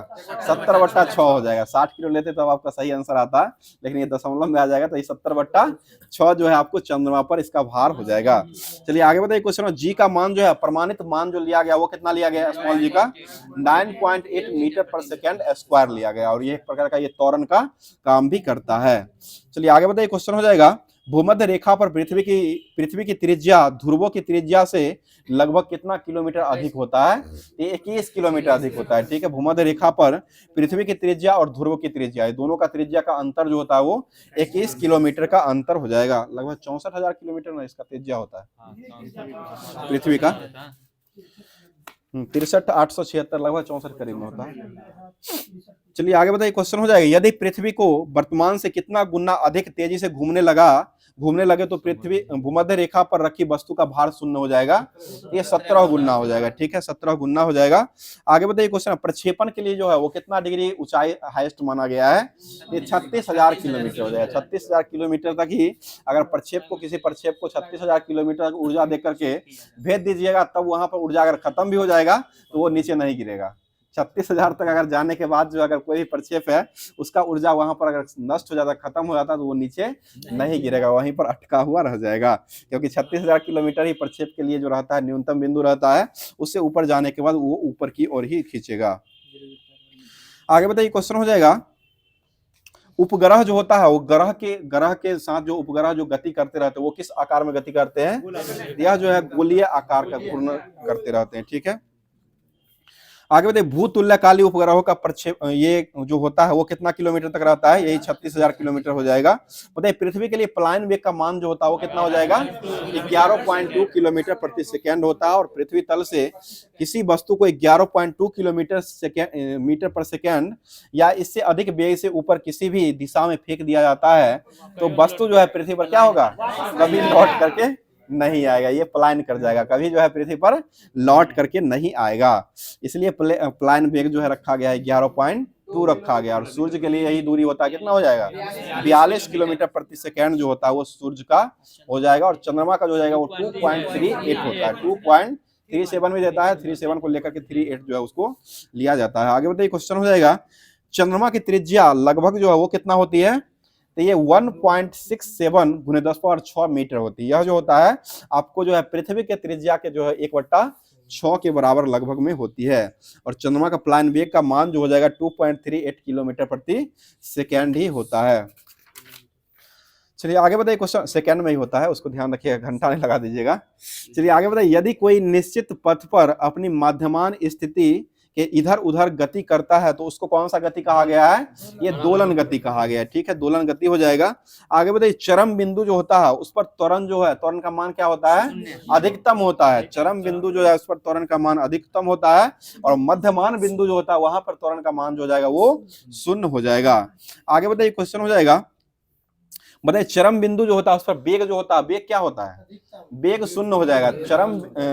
70/6 हो जाएगा। 60 किलो लेते तो आपका सही आंसर आता है, लेकिन ये दशमलव में आ जाएगा तो ये 70/6 जो है आपको चंद्रमा पर इसका भार हो जाएगा। चलिए आगे बताइए क्वेश्चन। जी का मान जो है प्रमाणित मान जो लिया गया वो कितना लिया गया? स्मॉल जी का 9.8 मीटर पर सेकेंड स्क्वायर लिया गया और ये एक प्रकार का ये त्वरण का काम भी करता है। चलिए आगे बताइए क्वेश्चन हो जाएगा। भूमध्य रेखा पर पृथ्वी की त्रिज्या ध्रुवों की त्रिज्या से लगभग कितना किलोमीटर अधिक होता है? ये 21 किलोमीटर अधिक होता है। ठीक है, भूमध्य रेखा पर पृथ्वी की त्रिज्या और ध्रुव की त्रिज्या दोनों का त्रिज्या का अंतर जो होता है वो 21 किलोमीटर का अंतर हो जाएगा। लगभग 64,000 किलोमीटर ना इसका त्रिज्या होता है पृथ्वी का। 63,876 लगभग 64 करीब में होता है। चलिए आगे बताइए क्वेश्चन हो जाएगा। यदि पृथ्वी को वर्तमान से कितना गुना अधिक तेजी से घूमने लगे तो पृथ्वी भूमध्य रेखा पर रखी वस्तु का भार शून्य हो जाएगा। ये 17 गुना हो जाएगा। ठीक है, 17 गुना हो जाएगा। आगे बताइए क्वेश्चन। प्रक्षेपण के लिए जो है वो कितना डिग्री ऊंचाई हाईएस्ट माना गया है? ये 36,000 किलोमीटर हो जाएगा। 36,000 किलोमीटर तक ही अगर किसी प्रक्षेप को 36,000 किलोमीटर ऊर्जा दे करके भेज दीजिएगा तब वहां पर ऊर्जा अगर खत्म भी हो जाएगा तो वो नीचे नहीं गिरेगा। 36,000 तक अगर जाने के बाद जो अगर कोई भी प्रक्षेप है उसका ऊर्जा वहां पर अगर नष्ट हो जाता, खत्म हो जाता तो वो नीचे नहीं गिरेगा, वहीं पर अटका हुआ रह जाएगा। क्योंकि 36,000 किलोमीटर ही प्रक्षेप के लिए जो रहता है न्यूनतम बिंदु रहता है, उससे ऊपर जाने के बाद वो ऊपर की ओर ही खींचेगा। आगे बताइए क्वेश्चन हो जाएगा, उपग्रह जो होता है वो ग्रह के साथ जो उपग्रह जो गति करते रहते हैं वो किस आकार में गति करते हैं? यह जो है गोलीय आकार का घूर्णन करते रहते हैं। ठीक है, आगे बताइए, भूतुल्यकाली उपग्रहों का प्रक्षेप ये जो होता है वो कितना किलोमीटर तक रहता है? यही 36,000 किलोमीटर हो जाएगा। बताइए, पृथ्वी के लिए पलायन वेग का मान जो होता है वो कितना हो जाएगा? 11.2 किलोमीटर प्रति सेकेंड होता है। और पृथ्वी तल से किसी वस्तु को 11.2 मीटर पर सेकेंड या इससे अधिक वेग से ऊपर किसी भी दिशा में फेंक दिया जाता है तो वस्तु जो है पृथ्वी पर क्या होगा? कभी लौट करके नहीं आएगा, ये पलायन कर जाएगा, कभी जो है पृथ्वी पर लौट करके नहीं आएगा। इसलिए पलायन वेग जो है रखा गया है 11.2 रखा गया। और सूर्य के लिए यही दूरी होता है, कितना हो जाएगा? 42 किलोमीटर प्रति सेकेंड जो होता है वो सूर्य का हो जाएगा। और चंद्रमा का जो हो जाएगा वो 2.38 होता है, 2.37 भी देता है, 37 को लेकर के 38 जो है उसको लिया जाता है। आगे बताइए क्वेश्चन हो जाएगा, चंद्रमा की त्रिज्या लगभग जो है वो कितना होती है? तो ये 1.67 × 10⁶ मीटर होती है। यह जो होता है आपको जो है पृथ्वी के त्रिज्या के जो है 1/6 के बराबर लगभग में होती है। और चंद्रमा का पलायन वेग का मान जो हो जाएगा 2.38 किलोमीटर प्रति सेकेंड ही होता है। चलिए आगे बताइए, क्वेश्चन सेकेंड में ही होता है, उसको ध्यान रखिएगा, घंटा नहीं लगा दीजिएगा। चलिए आगे बताइए, यदि कोई निश्चित पथ पर अपनी मध्यमान स्थिति के इधर उधर गति करता है तो उसको कौन सा गति कहा गया है? ये दोलन गति कहा गया है। ठीक है, दोलन गति हो जाएगा। आगे बताइए, चरम बिंदु जो होता है उस पर त्वरण जो है, त्वरण का मान क्या होता है? अधिकतम होता है। चरम बिंदु जो है उस पर त्वरण का मान अधिकतम होता है। और मध्यमान बिंदु जो होता है वहां पर त्वरण का मान जो हो जाएगा वो 0 हो जाएगा। आगे बताइए क्वेश्चन हो जाएगा, बताइए चरम बिंदु जो होता है उस पर वेग जो होता है, वेग क्या होता है? वेग 0 हो जाएगा।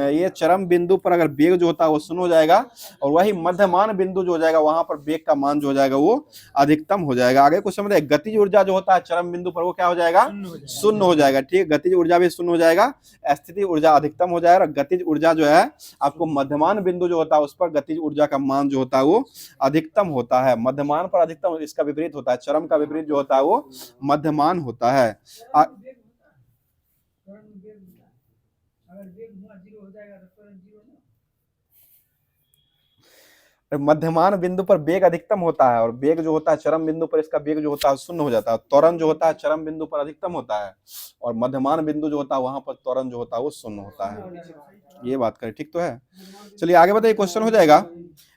ये चरम बिंदु पर अगर वेग जो होता है वो 0 हो जाएगा। और वही मध्यमान बिंदु जो हो जाएगा वहां पर वेग का मान जो हो जाएगा वो अधिकतम हो जाएगा। आगे क्वेश्चन बताइए, गतिज ऊर्जा जो होता है चरम बिंदु पर वो क्या हो जाएगा? 0 हो जाएगा। ठीक, गतिज ऊर्जा भी 0 हो जाएगा, स्थिति ऊर्जा अधिकतम हो जाएगा। और गतिज ऊर्जा जो है आपको मध्यमान बिंदु जो होता है उस पर गतिज ऊर्जा का मान जो होता है वो अधिकतम होता है। मध्यमान पर अधिकतम, इसका विपरीत होता है, चरम का विपरीत जो होता है वो मध्यमान होता है। मध्यमान बिंदु पर वेग अधिकतम होता है और वेग जो होता है चरम बिंदु पर इसका वेग जो होता है 0 हो जाता है। त्वरण जो होता है चरम बिंदु पर अधिकतम होता है और मध्यमान बिंदु जो होता है वहां पर त्वरण जो होता है वो 0 होता है। ये बात करें, ठीक तो है। चलिए आगे बताइए, क्वेश्चन हो जाएगा,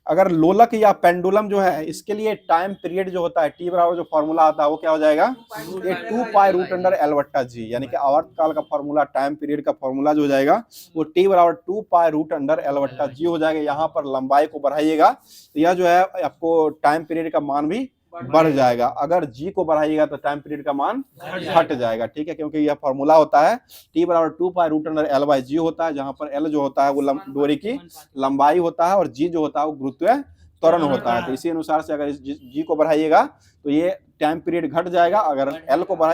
अगर लोलक या पेंडुलम जो है इसके लिए टाइम पीरियड जो होता है टी बराबर जो फॉर्मूला आता है वो क्या हो जाएगा? ये 2π√L/g, यानी कि आवर्तकाल का फॉर्मूला, टाइम पीरियड का फॉर्मूला जो हो जाएगा वो टी बराबर 2π√L/g हो जाएगा। यहाँ पर लंबाई को बढ़ाइएगा तो यह जो है आपको टाइम पीरियड का मान भी बढ़ जाएगा। अगर जी को बढ़ाइएगा तो टाइम पीरियड का मान घट जाएगा। ठीक है, क्योंकि यह फॉर्मूला होता है टी बराबर 2π√L/g होता है, जहां पर एल जो होता है वो डोरी की लंबाई होता है और जी जो होता है वो गुरुत्व त्वरण होता है। तो इसी अनुसार से अगर इस जी को बढ़ाइएगा तो ये टाइम पीरियड घट जाएगा। अगर एल को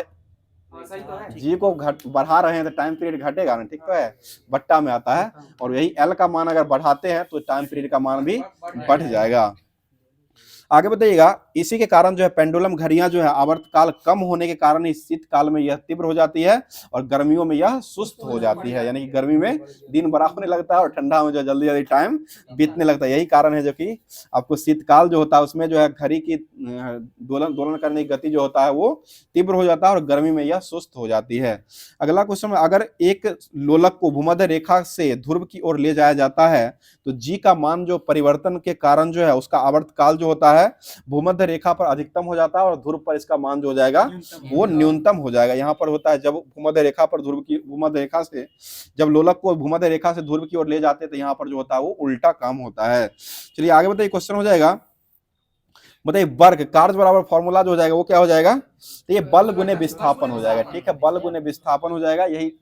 जी को बढ़ा रहे हैं तो टाइम पीरियड घटेगा ना, ठीक तो है, बट्टा में आता है। और यही एल का मान अगर बढ़ाते हैं तो टाइम पीरियड का मान भी बढ़ जाएगा। आगे बताइएगा, इसी के कारण जो है पेंडुलम घड़ियां जो है आवर्तकाल कम होने के कारण इस शीतकाल में यह तीव्र हो जाती है और गर्मियों में यह सुस्त हो जाती है। यानी कि गर्मी में दिन बड़ा होने लगता है और ठंडा में जो जल्दी जल्दी टाइम बीतने लगता है। यही कारण है जो कि आपको शीतकाल जो होता है उसमें जो है घड़ी की दोलन करने की गति जो होता है वो तीव्र हो जाता है और गर्मी में यह सुस्त हो जाती है। अगला क्वेश्चन, अगर एक लोलक को भूमध्य रेखा से ध्रुव की ओर ले जाया जाता है तो जी का मान जो परिवर्तन के कारण जो है उसका आवर्तकाल जो होता है भूमध्य रेखा पर अधिकतम हो जाता है और ध्रुव पर इसका मान जो हो जाएगा वो न्यूनतम हो जाएगा। यहाँ पर होता है जब भूमध्य रेखा पर भूमध्य रेखा से जब लोलक को भूमध्य रेखा से ध्रुव की ओर ले जाते हैं तो यहाँ पर जो होता है वो उल्टा काम होता है। चलिए आगे बताइए, क्वेश्चन हो जाएगा, बताइए वर्ग कार्य बराबर फॉर्मूला जो हो जाएगा वो क्या हो जाएगा? तो ये बल गुने विस्थापन हो जाएगा। ठीक है, बल गुने विस्थापन हो जाएगा, यही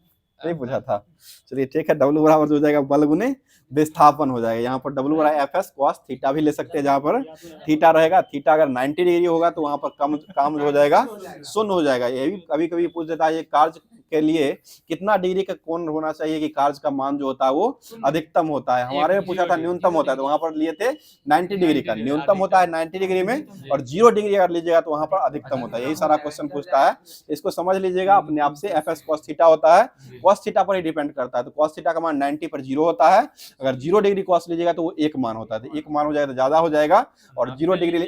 नहीं पूछा था। चलिए ठीक है, डब्ल्यू बराबर जो हो जाएगा बल गुने विस्थापन हो जाएगा। यहाँ पर डब्ल्यू बराबर एफ एस कॉस थीटा भी ले सकते हैं, जहाँ पर थीटा रहेगा। थीटा अगर 90 डिग्री होगा तो वहां पर काम हो जाएगा 0 हो जाएगा। ये भी कभी कभी पूछ देता है ये कार्य के लिए कितना डिग्री का कोण होना चाहिए कि कार्य का मान जो होता है वो अधिकतम होता है। हमारे में पूछा था न्यूनतम होता है तो वहां पर लिए थे 90 डिग्री का, न्यूनतम होता है 90 डिग्री में और 0 डिग्री अगर लीजिएगा तो वहां पर अधिकतम होता है। यही सारा क्वेश्चन पूछता है, इसको समझ लीजिएगा अपने आप से। एफ एस कॉस थीटा होता है, cos थीटा पर ही डिपेंड करता है। तो cos थीटा का मान 90 पर 0 होता है। अगर 0 डिग्री cos लीजिएगा तो वो 1 मान होता है, तो 1 मान हो जाएगा तो ज्यादा हो जाएगा, और 0 डिग्री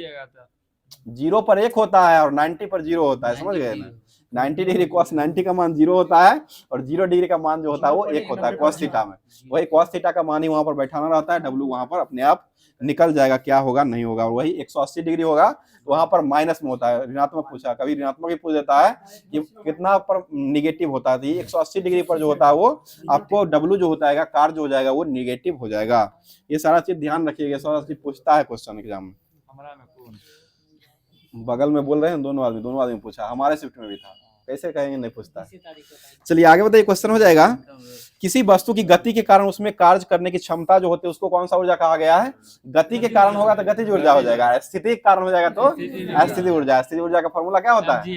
0 पर 1 होता है और 90 पर 0 होता है, समझ गए ना। 90 डिग्री cos 90 का मान 0 होता है और 0 डिग्री का मान जो होता है वो 1 होता है cos थीटा में। वही cos थीटा का मान ही वहां पर बैठाना रहता है, W वहां पर अपने आप निकल जाएगा, क्या होगा नहीं होगा। वही 180 डिग्री होगा वहां पर माइनस में होता है, ऋणात्मक पूछा, कभी ऋणात्मक भी पूछ देता है कि कितना पर निगेटिव होता है। 180 डिग्री पर जो होता है वो आपको W जो होता है कार जो हो जाएगा वो निगेटिव हो जाएगा। ये सारा चीज ध्यान रखिएगा, सारा चीज पूछता है क्वेश्चन एग्जाम में। बगल में बोल रहे हैं दोनों आदमी पूछा, हमारे शिफ्ट में भी था, कैसे कहेंगे नहीं पूछता। चलिए आगे बताइए, क्वेश्चन हो जाएगा, किसी वस्तु की गति के कारण उसमें कार्य करने की क्षमता जो होती है उसको कौन सा ऊर्जा कहा गया है? गति के कारण होगा तो गतिज ऊर्जा हो जाएगा, स्थिति के कारण हो जाएगा तो स्थिति ऊर्जा। स्थिति ऊर्जा का फॉर्मूला क्या होता है?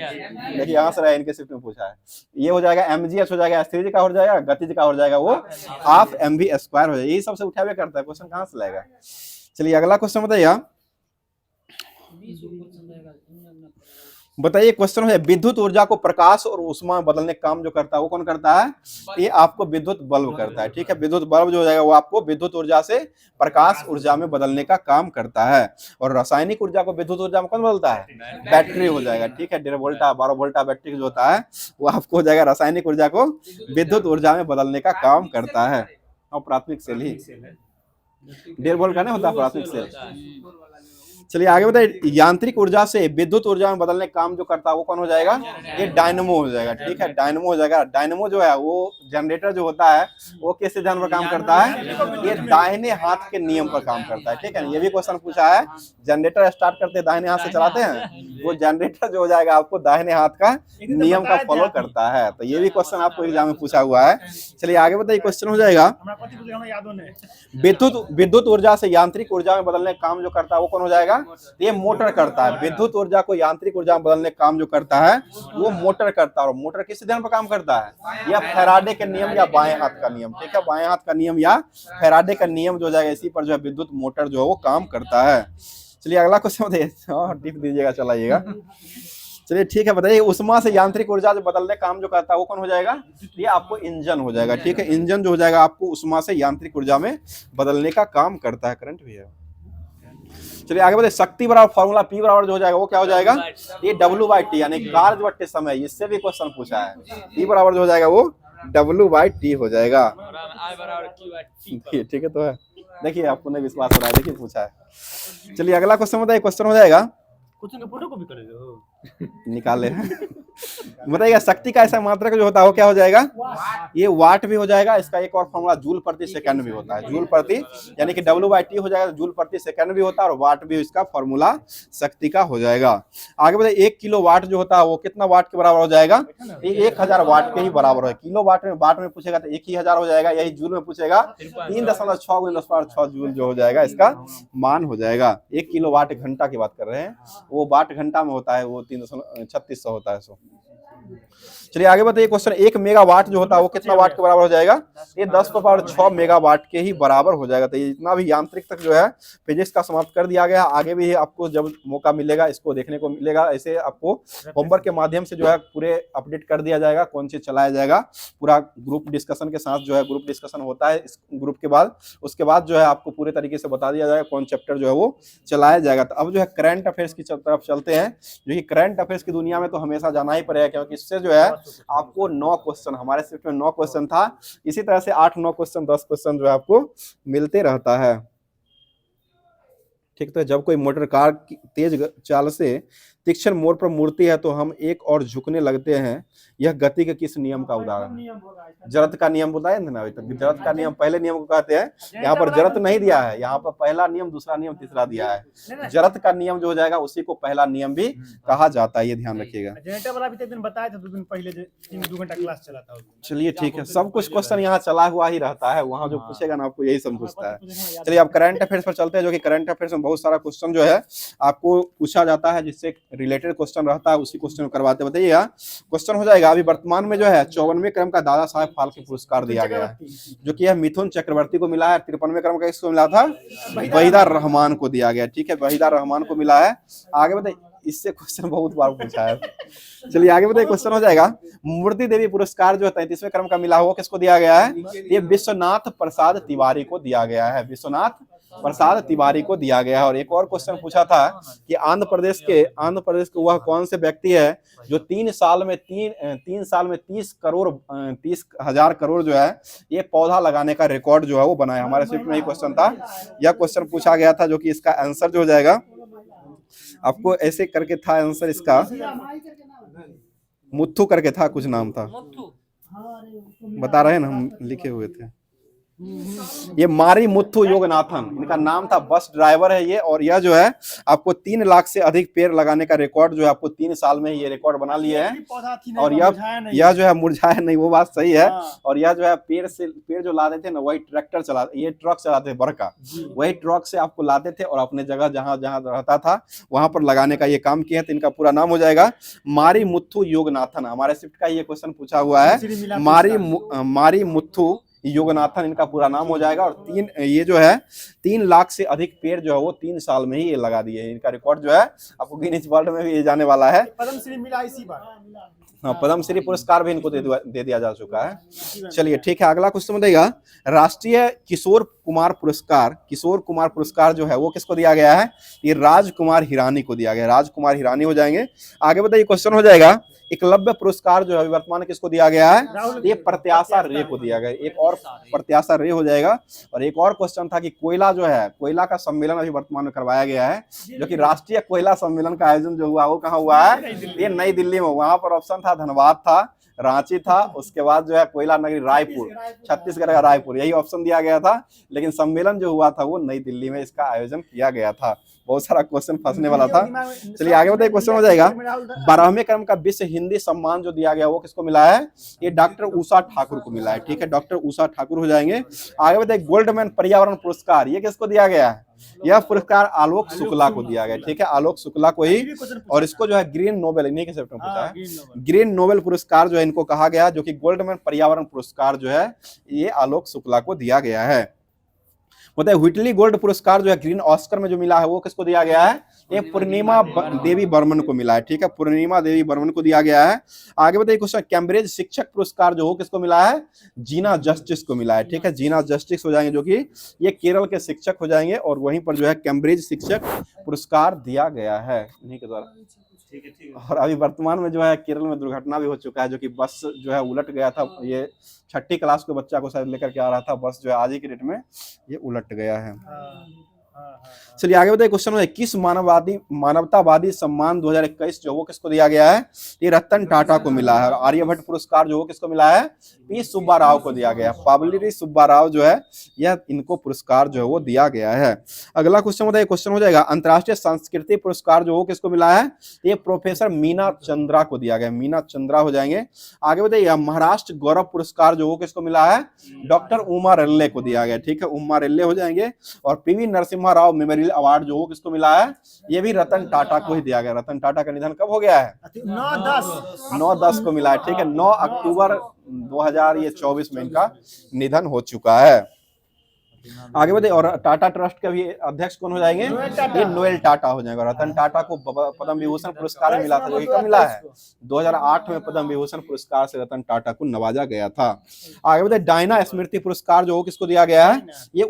देखिए यहाँ से इनके शिफ्ट में पूछा है, ये हो जाएगा mgh हो जाएगा, स्थिति का हो जाएगा, गतिज का हो जाएगा वो हाफ mv स्क्वायर हो जाएगा। यही सबसे उठा हुआ करता है, क्वेश्चन कहाँ से लाएगा। चलिए अगला क्वेश्चन बताइए क्वेश्चन है, विद्युत ऊर्जा को प्रकाश और ऊष्मा बदलने का काम जो करता है वो कौन करता है? ये आपको विद्युत बल्ब करता है, ठीक है। विद्युत बल्ब जो हो जाएगा वो आपको विद्युत ऊर्जा से प्रकाश ऊर्जा में बदलने का काम करता है। और रासायनिक ऊर्जा को विद्युत ऊर्जा में कौन बदलता है? बैटरी हो जाएगा, ठीक है। 1.5 वोल्टा 12 वोल्टा बैटरी जो होता है वो आपको हो जाएगा रासायनिक ऊर्जा को विद्युत ऊर्जा में बदलने का काम करता है। और प्राथमिक सेल ही 1.5 वोल्ट का नहीं होता प्राथमिक सेल। चलिए आगे बताइए, यांत्रिक ऊर्जा से विद्युत ऊर्जा में बदलने का काम जो करता है वो कौन हो जाएगा? ये डायनेमो हो जाएगा, ठीक है। डायनेमो हो जाएगा। डायनेमो जो है वो जनरेटर जो होता है वो किस सिद्धांत पर काम करता है? ये दाहिने हाथ के नियम पर काम करता है, ठीक है। ये भी क्वेश्चन पूछा है, जनरेटर स्टार्ट करते दाहिने हाथ से चलाते हैं, वो जनरेटर जो हो जाएगा आपको दाहिने हाथ का नियम का फॉलो करता है। तो ये भी क्वेश्चन आपको एग्जाम में पूछा हुआ है। चलिए आगे बताइए, क्वेश्चन हो जाएगा, विद्युत ऊर्जा से यांत्रिक ऊर्जा में बदलने का काम जो करता है वो कौन हो जाएगा? ये मोटर करता है। विद्युत ऊर्जा को यांत्रिक ऊर्जा में बदलने का काम जो करता है वो मोटर करता है। और मोटर किस सिद्धांत पर काम करता है? या फैराडे के नियम या बाएं हाथ का नियम, ठीक है। बाएं हाथ का नियम या फैराडे का नियम जो हो जाएगा, इसी पर जो है विद्युत मोटर जो है वो काम करता है। चलिए अगला क्वेश्चन बताइए, टिप दीजिएगा, चलाइएगा। चलिए ठीक है, बताइए ऊष्मा से यांत्रिक ऊर्जा जो बदलने काम जो करता है वो कौन हो जाएगा? ये आपको इंजन हो जाएगा, ठीक है। इंजन जो हो जाएगा आपको ऊष्मा से यांत्रिक ऊर्जा में बदलने का काम करता है। करंट भी है। चलिए आगे बढ़े, शक्ति बराबर फॉर्मूला P बराबर जो हो जाएगा वो क्या हो जाएगा? ये W/T यानी कार्य बट्टे समय, इससे भी क्वेश्चन पूछा है। P बराबर जो हो जाएगा वो W/T हो जाएगा, ठीक है। तो है, देखिए आपको नहीं विश्वास हो रहा है, देखिए पूछा है। चलिए अगला क्वेश्चन बताइए, क्वेश्चन हो जाएगा, फोटो कॉपी करेंगे निकाले बताइएगा, शक्ति का ऐसा मात्रक जो होता है वो क्या हो जाएगा? ये वाट भी हो जाएगा। इसका एक और फॉर्मूला जूल प्रति सेकंड भी होता है। जूल प्रति यानी कि W/T हो जाएगा, जूल प्रति सेकंड भी होता है, और वाट भी इसका फॉर्मूला शक्ति का हो जाएगा। आगे बताइए, 1 किलो वाट जो होता है वो कितना वाट के बराबर हो जाएगा? ये 1000 वाट के ही बराबर है। किलो वाट में पूछेगा तो 1000 हो जाएगा, यही जूल में पूछेगा 3.6 × 10⁻⁶ जूल जो हो जाएगा इसका मान हो जाएगा। 1 किलो वाट घंटा की बात कर रहे हैं, वो वाट घंटा में होता है, वो 3.36 होता है। चलिए आगे बताइए, क्वेश्चन 1 मेगावाट जो होता है वो कितना वाट के बराबर हो जाएगा? ये 10⁻⁶ मेगावाट के ही बराबर हो जाएगा। तो ये इतना भी यांत्रिक तक जो है फिजिक्स का समाप्त कर दिया गया। आगे भी आपको जब मौका मिलेगा इसको देखने को मिलेगा, ऐसे आपको होमवर्क के माध्यम से जो है पूरे अपडेट कर दिया जाएगा, कौन चीज चलाया जाएगा। पूरा ग्रुप डिस्कशन के साथ जो है ग्रुप डिस्कशन होता है इस ग्रुप के बाद, उसके बाद जो है आपको पूरे तरीके से बता दिया जाएगा कौन चैप्टर जो है वो चलाया जाएगा। तो अब जो है करंट अफेयर्स की तरफ चलते हैं, जो कि करंट अफेयर्स की दुनिया में तो हमेशा जाना ही पड़ेगा, क्योंकि इससे जो है आपको 9 क्वेश्चन, हमारे शिफ्ट में 9 क्वेश्चन था, इसी तरह से 8-9 क्वेश्चन 10 क्वेश्चन जो है आपको मिलते रहता है, ठीक। तो जब कोई मोटर कार की तेज चाल से तीक्ष्ण मोड़ पर मुड़ती है तो हम एक और झुकने लगते हैं, यह गति के किस नियम का उदाहरण? जड़त्व का नियम बताया ना अभी तक। जड़त्व का नियम पहले नियम को कहते हैं, यहाँ पर जड़त्व नहीं दिया है, यहाँ पर पहला नियम, दूसरा नियम, तीसरा दिया है। जड़त्व का नियम जो हो जाएगा उसी को पहला नियम भी कहा जाता है, ये ध्यान रखिएगा। जनरेटर वाला भी तो एक दिन बताया था, 2 दिन पहले 2 घंटा क्लास चला था। चलिए ठीक है, सब कुछ क्वेश्चन यहाँ चला हुआ ही रहता है, वहाँ जो पूछेगा ना आपको यही सब पूछता है। चलिए अब करंट अफेयर्स पर चलते हैं, जो कि करंट अफेयर्स में बहुत सारा क्वेश्चन जो है आपको पूछा जाता है, जिससे रिलेटेड क्वेश्चन रहता है, उसी क्वेश्चन को करवाते। बताइएगा क्वेश्चन हो जाएगा, अभी वर्तमान में जो है 54वें क्रम का दादा साहेब फाल्के पुरस्कार दिया गया है, जो कि यह मिथुन चक्रवर्ती को मिला है। 53वें क्रम का किसको मिला था? वहीदा रहमान को दिया गया, ठीक है, वहीदा रहमान को मिला है। आगे बताइए, इससे क्वेश्चन बहुत बार पूछा है। चलिए आगे बताइए, क्वेश्चन हो जाएगा। मूर्ति देवी पुरस्कार जो 33वें क्रम का मिला हुआ किसको दिया गया है? ये विश्वनाथ प्रसाद तिवारी को दिया गया है, विश्वनाथ प्रसाद तिवारी को दिया गया है। और एक और क्वेश्चन पूछा था कि आंध्र प्रदेश के वह कौन से व्यक्ति है जो 3 साल में 30,000 करोड़ जो है ये पौधा लगाने का रिकॉर्ड जो है वो बनाया। हमारे स्क्रिप्ट में ही क्वेश्चन था, यह क्वेश्चन पूछा गया था, जो कि इसका आंसर जो हो जाएगा आपको ऐसे करके था आंसर इसका, मुत्थू करके था, कुछ नाम था, बता रहे हैं ना, हम लिखे हुए थे। ये मारी मुत्थु योगनाथन इनका नाम था, बस ड्राइवर है ये। और यह जो है आपको 3 लाख से अधिक पेड़ लगाने का रिकॉर्ड जो है आपको 3 साल में ये रिकॉर्ड बना लिए हैं। और यह जो है मुरझाया नहीं, वो बात सही है। और यह जो है पेड़ जो लाते थे ना, वही ट्रैक्टर ये ट्रक चलाते थे बड़का, वही ट्रक से आपको लाते थे और अपने जगह जहां जहां रहता था वहां पर लगाने का ये काम किया। तो इनका पूरा नाम हो जाएगा मारी मुत्थु योगनाथन। हमारे शिफ्ट का ये क्वेश्चन पूछा हुआ है, मारी मुत्थु योगनाथन इनका पूरा नाम हो जाएगा। और ये जो है 3 लाख से अधिक पेड़ जो है वो 3 साल में ही ये लगा दिए। इनका रिकॉर्ड जो है आपको गिनीज वर्ल्ड में भी ये जाने वाला है। पद्मश्री मिला इसी बार। हाँ, पद्मश्री पुरस्कार भी इनको दे दिया जा चुका है। चलिए ठीक है, अगला क्वेश्चन बताइएगा। राष्ट्रीय किशोर कुमार पुरस्कार जो है वो किसको दिया गया है? ये राजकुमार हिरानी को दिया गया है, राजकुमार हिरानी हो जाएंगे। आगे बताइए, क्वेश्चन हो जाएगा एकलव्य पुरस्कार जो है वर्तमान किसको दिया गया है? ये प्रत्याशा रे को दिया गया है। एक और प्रत्याशा रे हो जाएगा। और एक और क्वेश्चन था कि कोयला का सम्मेलन अभी वर्तमान में करवाया गया है, जो कि राष्ट्रीय कोयला सम्मेलन का आयोजन जो हुआ वो कहाँ हुआ है? ये नई दिल्ली में। वहां पर ऑप्शन था धनबाद था, रांची था, उसके बाद जो है कोयला नगरी रायपुर, छत्तीसगढ़ का रायपुर, यही ऑप्शन दिया गया था। लेकिन सम्मेलन जो हुआ था वो नई दिल्ली में इसका आयोजन किया गया था। बहुत सारा क्वेश्चन फंसने वाला था। चलिए आगे बताइए, क्वेश्चन हो जाएगा 12वें क्रम का विश्व हिंदी सम्मान जो दिया गया वो किसको मिला है? ये डॉक्टर उषा ठाकुर को मिला है। ठीक है, डॉक्टर उषा ठाकुर हो जाएंगे। आगे बताइए, गोल्डमैन पर्यावरण पुरस्कार ये किसको दिया गया है? यह पुरस्कार आलोक शुक्ला को दिया गया। ठीक है, आलोक शुक्ला को ही। और इसको जो है ग्रीन नोबेल, इन्हीं के सेक्टर में पूछा है, ग्रीन नोबेल पुरस्कार जो है इनको कहा गया, जो कि गोल्डमैन पर्यावरण पुरस्कार जो है ये आलोक शुक्ला को दिया गया है। बताइए, व्हिटली गोल्ड पुरस्कार जो है ग्रीन ऑस्कर में जो मिला है वो किसको दिया गया है? ये पूर्णिमा देवी बर्मन को मिला है। ठीक है, पूर्णिमा देवी बर्मन को दिया गया है। आगे बताइए, क्वेश्चन कैम्ब्रिज शिक्षक पुरस्कार जो हो किसको मिला है? जीना जस्टिस को मिला है। ठीक है, जीना जस्टिस हो जाएंगे, जो कि ये केरल के शिक्षक हो जाएंगे। और वहीं पर जो है कैम्ब्रिज शिक्षक पुरस्कार दिया गया है इन्हीं के द्वारा। और अभी वर्तमान में जो है केरल में दुर्घटना भी हो चुका है, जो कि बस जो है उलट गया था। ये 6ठी क्लास के बच्चा को शायद लेकर के आ रहा था, बस जो है आज ही की डेट में ये उलट गया है। चलिए आगे बताइए, क्वेश्चन है किस मानवतावादी सम्मान 2021 जो वो किसको दिया गया है? ये रतन टाटा को मिला है। और आर्यभट्ट पुरस्कार जो वो किसको मिला है? पी सुब्बा राव को दिया गया है। पाबलिरी सुब्बा राव जो है यह इनको पुरस्कार जो है वो दिया गया है। अगला क्वेश्चन बताइए, क्वेश्चन हो जाएगा अंतर्राष्ट्रीय संस्कृति पुरस्कार जो वो किसको मिला है? ये प्रोफेसर मीना चंद्रा को दिया गया, मीना चंद्रा हो जाएंगे। आगे बताइए, महाराष्ट्र गौरव पुरस्कार जो वो किसको मिला है? डॉक्टर उमा रेल्ले को दिया गया। ठीक है, उमा रेल्ले हो जाएंगे। और PV Narasimha Rao memorial award जो वो किसको मिला है? ये भी रतन टाटा को ही दिया गया। रतन टाटा का निधन कब हो गया है? 9/10 को मिला है। ठीक है, 9 अक्टूबर 2024 में इनका निधन हो चुका है। आगे बढ़े। और टाटा ट्रस्ट के भी अध्यक्ष कौन हो जाएंगे? ये नोएल टाटा हो जाएंगे। रतन टाटा को पद्म विभूषण पुरस्कार मिला था, जो कि कब मिला है? 2008 में पद्म विभूषण पुरस्कार से रतन टाटा को नवाजा गया था। आगे बढ़े। डायना स्मृति पुरस्कार जो किसको दिया गया है? ये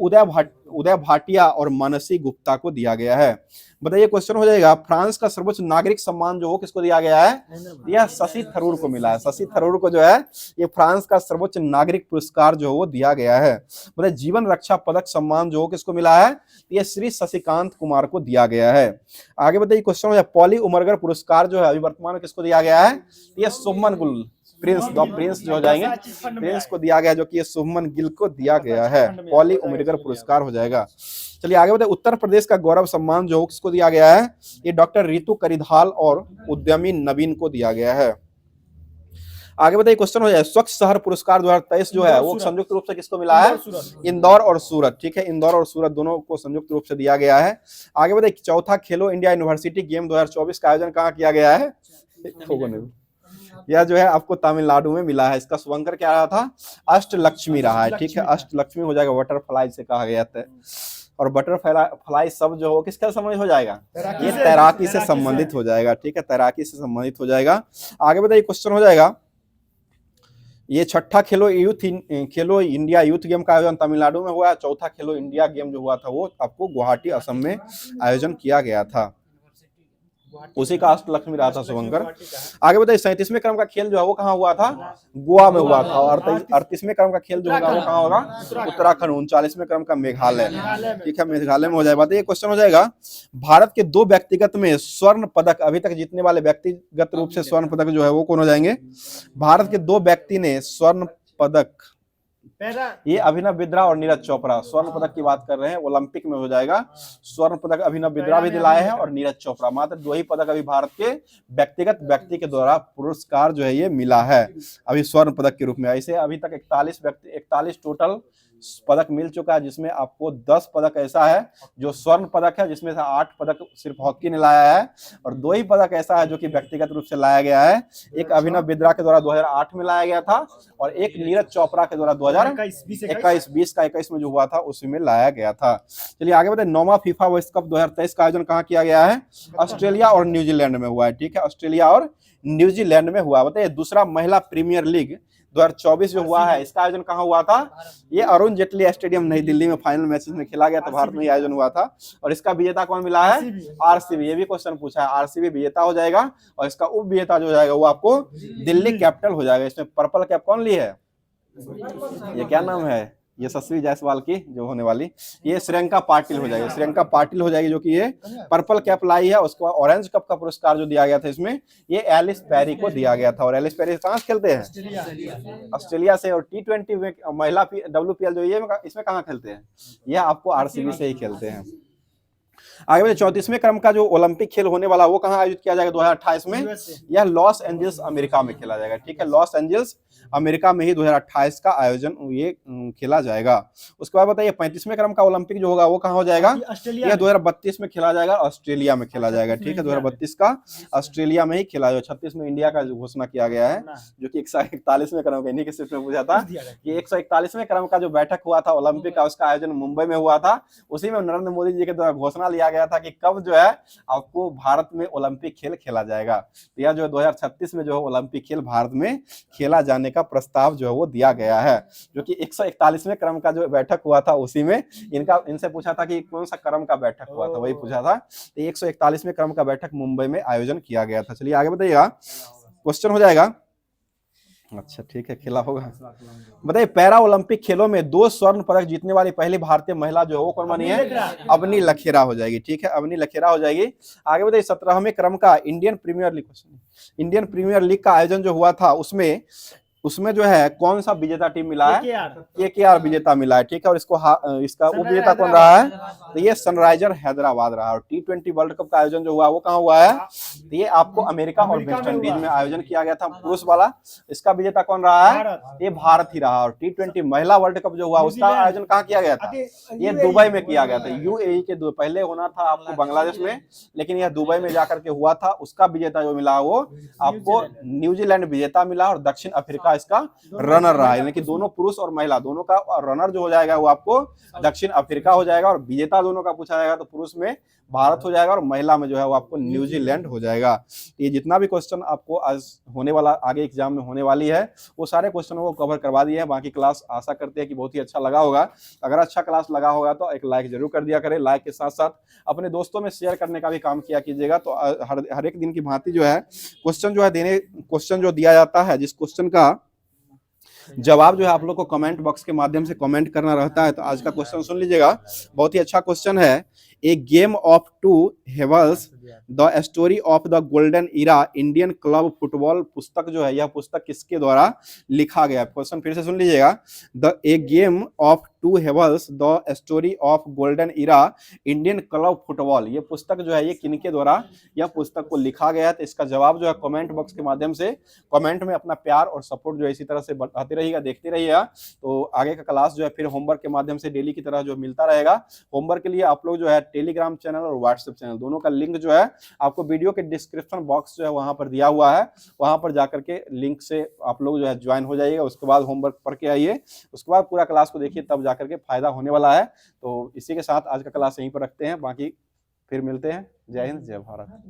उदय भाटिया और मानसी गुप्ता को दिया गया है। बताइए, क्वेश्चन हो जाएगा फ्रांस का सर्वोच्च नागरिक सम्मान जो किसको दिया गया है? यह शशि थरूर को मिला है। शशि थरूर को जो है ये फ्रांस का सर्वोच्च नागरिक पुरस्कार जो वो दिया गया है। बताइए, जीवन रक्षा पदक सम्मान जो किसको मिला है? यह श्री शशिकांत कुमार को दिया गया है। आगे बताइए, क्वेश्चन हो जाए पॉली उमरगर पुरस्कार जो है अभी वर्तमान में किसको दिया गया है? यह शुभमन गुल प्रिंस जो हो जाएंगे, प्रिंस को दिया गया, जो कि ये शुभमन गिल को दिया गया है। पॉली उमरगर पुरस्कार हो जाएगा। चलिए आगे बताइए, उत्तर प्रदेश का गौरव सम्मान जो किसको दिया गया है? ये डॉक्टर रितु करिधाल और उद्यमी नवीन को दिया गया है। आगे बताइए, क्वेश्चन हो जाए स्वच्छ शहर पुरस्कार 2023 जो है वो संयुक्त रूप से किसको मिला है? इंदौर और सूरत। ठीक है, इंदौर और सूरत दोनों को संयुक्त रूप से दिया गया है। आगे बताइए, चौथा खेलो इंडिया यूनिवर्सिटी गेम 2024 का आयोजन कहाँ किया गया है? यह जो है आपको तमिलनाडु में मिला है। इसका शुभंकर क्या रहा था? अष्टलक्ष्मी रहा है। ठीक है, अष्टलक्ष्मी हो जाएगा, बटरफ्लाई से कहा गया था। और बटरफ्लाई शब्द जो हो किसका संबंधित हो जाएगा, तैराकी ये से- तैराकी से तैराकी संबंधित हो जाएगा। ठीक है, तैराकी से संबंधित हो जाएगा। आगे बताइए, क्वेश्चन हो जाएगा, ये छठा खेलो इंडिया यूथ गेम का आयोजन तमिलनाडु में हुआ है। चौथा खेलो इंडिया गेम जो हुआ था वो आपको गुवाहाटी असम में आयोजन किया गया था, उसी का अष्टलक्ष्मी रहा था शुभंकर। आगे बताइए, 37वें क्रम का खेल जो है वो कहाँ हुआ था, गोवा में हुआ था। और 38वें क्रम का खेल जो होगा वो कहाँ होगा, उत्तराखंड। 39वें क्रम का मेघालय। ठीक है, मेघालय में हो जाएगा। बताइए, क्वेश्चन हो जाएगा, भारत के 2 व्यक्तिगत में स्वर्ण पदक अभी तक जीतने वाले व्यक्तिगत रूप से स्वर्ण पदक जो है वो कौन हो जाएंगे। भारत के 2 व्यक्ति ने स्वर्ण पदक, ये अभिनव बिंद्रा और नीरज चोपड़ा स्वर्ण पदक की बात कर रहे हैं, ओलंपिक में हो जाएगा। स्वर्ण पदक अभिनव बिंद्रा भी दिलाए हैं और नीरज चोपड़ा। मात्र 2 ही पदक अभी भारत के व्यक्तिगत व्यक्ति के द्वारा पुरस्कार जो है ये मिला है अभी स्वर्ण पदक के रूप में। ऐसे अभी तक 41 टोटल पदक मिल चुका है, जिसमें आपको 10 पदक ऐसा है जो स्वर्ण पदक है, जिसमें से 8 पदक सिर्फ हॉकी ने लाया है और 2 ही पदक ऐसा है जो कि व्यक्तिगत रूप से लाया गया है। एक अभिनव बिंद्रा के द्वारा 2008 में लाया गया था और एक नीरज चोपड़ा के द्वारा 2021 में जो हुआ था उसी में लाया गया था। चलिए आगे बताइए, 9वां फीफा वर्ल्ड कप 2023 का आयोजन कहाँ किया गया है, ऑस्ट्रेलिया और न्यूजीलैंड में हुआ है। ठीक है, ऑस्ट्रेलिया और न्यूजीलैंड में हुआ। बताइए, दूसरा महिला प्रीमियर लीग 2024 जो हुआ है इसका आयोजन कहाँ हुआ था, ये अरुण जेटली स्टेडियम नई दिल्ली में फाइनल मैचेस में खेला गया था, भारत में ही आयोजन हुआ था। और इसका विजेता कौन मिला है, आरसीबी। ये भी क्वेश्चन पूछा है, आरसीबी विजेता हो जाएगा और इसका उप विजेता जो हो जाएगा वो आपको दिल्ली कैपिटल हो जाएगा। इसमें पर्पल कैप कौन ली है, ये क्या नाम है, यशस्वी जायसवाल की जो होने वाली, ये श्रियंका पाटिल हो जाएगी। श्रियंका पाटिल हो जाएगी जो कि ये पर्पल कैप लाई है। उसके बाद ऑरेंज कप का पुरस्कार जो दिया गया था इसमें ये एलिस पेरी को दिया गया था। और एलिस पेरी कहाँ से खेलते हैं, ऑस्ट्रेलिया से। और T20 में महिला WPL जो ये इसमें कहाँ खेलते हैं, यह आपको आरसीबी से ही खेलते हैं। आगे बढ़े, 34वें क्रम का जो ओलंपिक खेल होने वाला वो कहाँ आयोजित किया जाएगा 2028 में, यह लॉस एंजल्स अमेरिका में खेला जाएगा। ठीक है, लॉस एंजल्स अमेरिका में ही 2028 का आयोजन ये खेला जाएगा। उसके बाद बताइए, 35वें क्रम का ओलंपिक जो होगा वो कहाँ हो जाएगा, यह 2032 में खेला जाएगा, ऑस्ट्रेलिया में खेला जाएगा। ठीक है, 2032 का ऑस्ट्रेलिया में ही खेला जाएगा। 36 में इंडिया का घोषणा किया गया है, जो कि 141वें क्रम का, इन्हीं के सिर्फ में पूछा था कि 141वें क्रम का जो बैठक हुआ था ओलंपिक का, उसका आयोजन मुंबई में हुआ था। उसी में नरेंद्र मोदी जी के द्वारा घोषणा लिया गया था कि कब जो है आपको भारत में ओलंपिक खेल खेला जाएगा। तो यह जो 2036 में जो है ओलंपिक खेल भारत में खेला जाने का प्रस्ताव जो है वो दिया गया है, जो कि 141वें क्रम का जो बैठक हुआ था उसी में इनसे पूछा था कि कौन सा क्रम का बैठक हुआ था, वही पूछा था। तो 141वें क्रम का बैठक मुंबई में आयोजन किया गया था। चलिए आगे बताइएगा, क्वेश्चन हो जाएगा। अच्छा ठीक है, खेला होगा। बताइए, पैरा ओलंपिक खेलों में 2 स्वर्ण पदक जीतने वाली पहली भारतीय महिला जो है वो कौन बनी है, अवनी लखेरा हो जाएगी। ठीक है, अवनी लखेरा हो जाएगी। आगे बताइए, 17वें क्रम का इंडियन प्रीमियर लीग का आयोजन जो हुआ था उसमें जो है कौन सा विजेता टीम मिला है, KKR विजेता मिला है। ठीक है, और इसका उप विजेता कौन रहा है, तो ये सनराइजर हैदराबाद रहा। और T20 वर्ल्ड कप का आयोजन जो हुआ वो कहाँ हुआ है, तो ये आपको अमेरिका और वेस्ट इंडीज में आयोजन किया गया था पुरुष वाला। इसका विजेता कौन रहा है, ये भारत ही रहा। और T20 महिला वर्ल्ड कप जो हुआ उसका आयोजन कहाँ किया गया था, ये दुबई में किया गया था। UAE के पहले होना था आपको बांग्लादेश में, लेकिन यह दुबई में जाकर के हुआ था। उसका विजेता जो मिला वो आपको न्यूजीलैंड विजेता मिला और दक्षिण अफ्रीका इसका रनर रहा। यानी कि दोनों पुरुष और महिला दोनों का रनर जो हो जाएगा वो आपको दक्षिण अफ्रीका हो जाएगा। और विजेता दोनों का पूछा जाएगा तो पुरुष में भारत हो जाएगा और महिला में जो है वो आपको न्यूजीलैंड हो जाएगा। ये जितना भी क्वेश्चन आपको आज होने वाला, आगे एग्जाम में होने वाली है, वो सारे क्वेश्चनों को कवर करवा दिए हैं। बाकी क्लास आशा करते हैं कि बहुत ही अच्छा लगा होगा। अगर अच्छा क्लास लगा होगा तो एक लाइक जरूर कर दिया करें। लाइक के साथ साथ अपने दोस्तों में शेयर करने का भी काम किया कीजिएगा। तो हर एक दिन की भांति जो है क्वेश्चन जो दिया जाता है, जिस क्वेश्चन का जवाब जो है आप लोग को कमेंट बॉक्स के माध्यम से कमेंट करना रहता है। तो आज का क्वेश्चन सुन लीजिएगा, बहुत ही अच्छा क्वेश्चन है। A game of two halves the story of the golden era Indian club football पुस्तक जो है, यह पुस्तक किसके द्वारा लिखा गया। क्वेश्चन फिर से सुन लीजिएगा, a game of two halves the story of golden era Indian club football, ये पुस्तक जो है ये किनके द्वारा यह पुस्तक को लिखा गया है। तो इसका जवाब जो है कमेंट बॉक्स के माध्यम से कमेंट में अपना प्यार और सपोर्ट जो है इसी तरह से बढ़ाते रहिएगा, देखते रहिएगा। तो आगे का क्लास जो है फिर होमवर्क के माध्यम से डेली की तरह जो मिलता रहेगा। होमवर्क के लिए आप लोग जो है टेलीग्राम चैनल और व्हाट्सएप चैनल दोनों का लिंक जो है है आपको वीडियो के डिस्क्रिप्शन बॉक्स जो है वहां पर दिया हुआ है, वहां पर जाकर के लिंक से आप लोग जो है ज्वाइन हो जाइएगा। उसके बाद होमवर्क पढ़ के आइए, उसके बाद पूरा क्लास को देखिए, तब जाकर के फायदा होने वाला है। तो इसी के साथ आज का क्लास यहीं पर रखते हैं, बाकी फिर मिलते हैं। जय हिंद, जय भारत।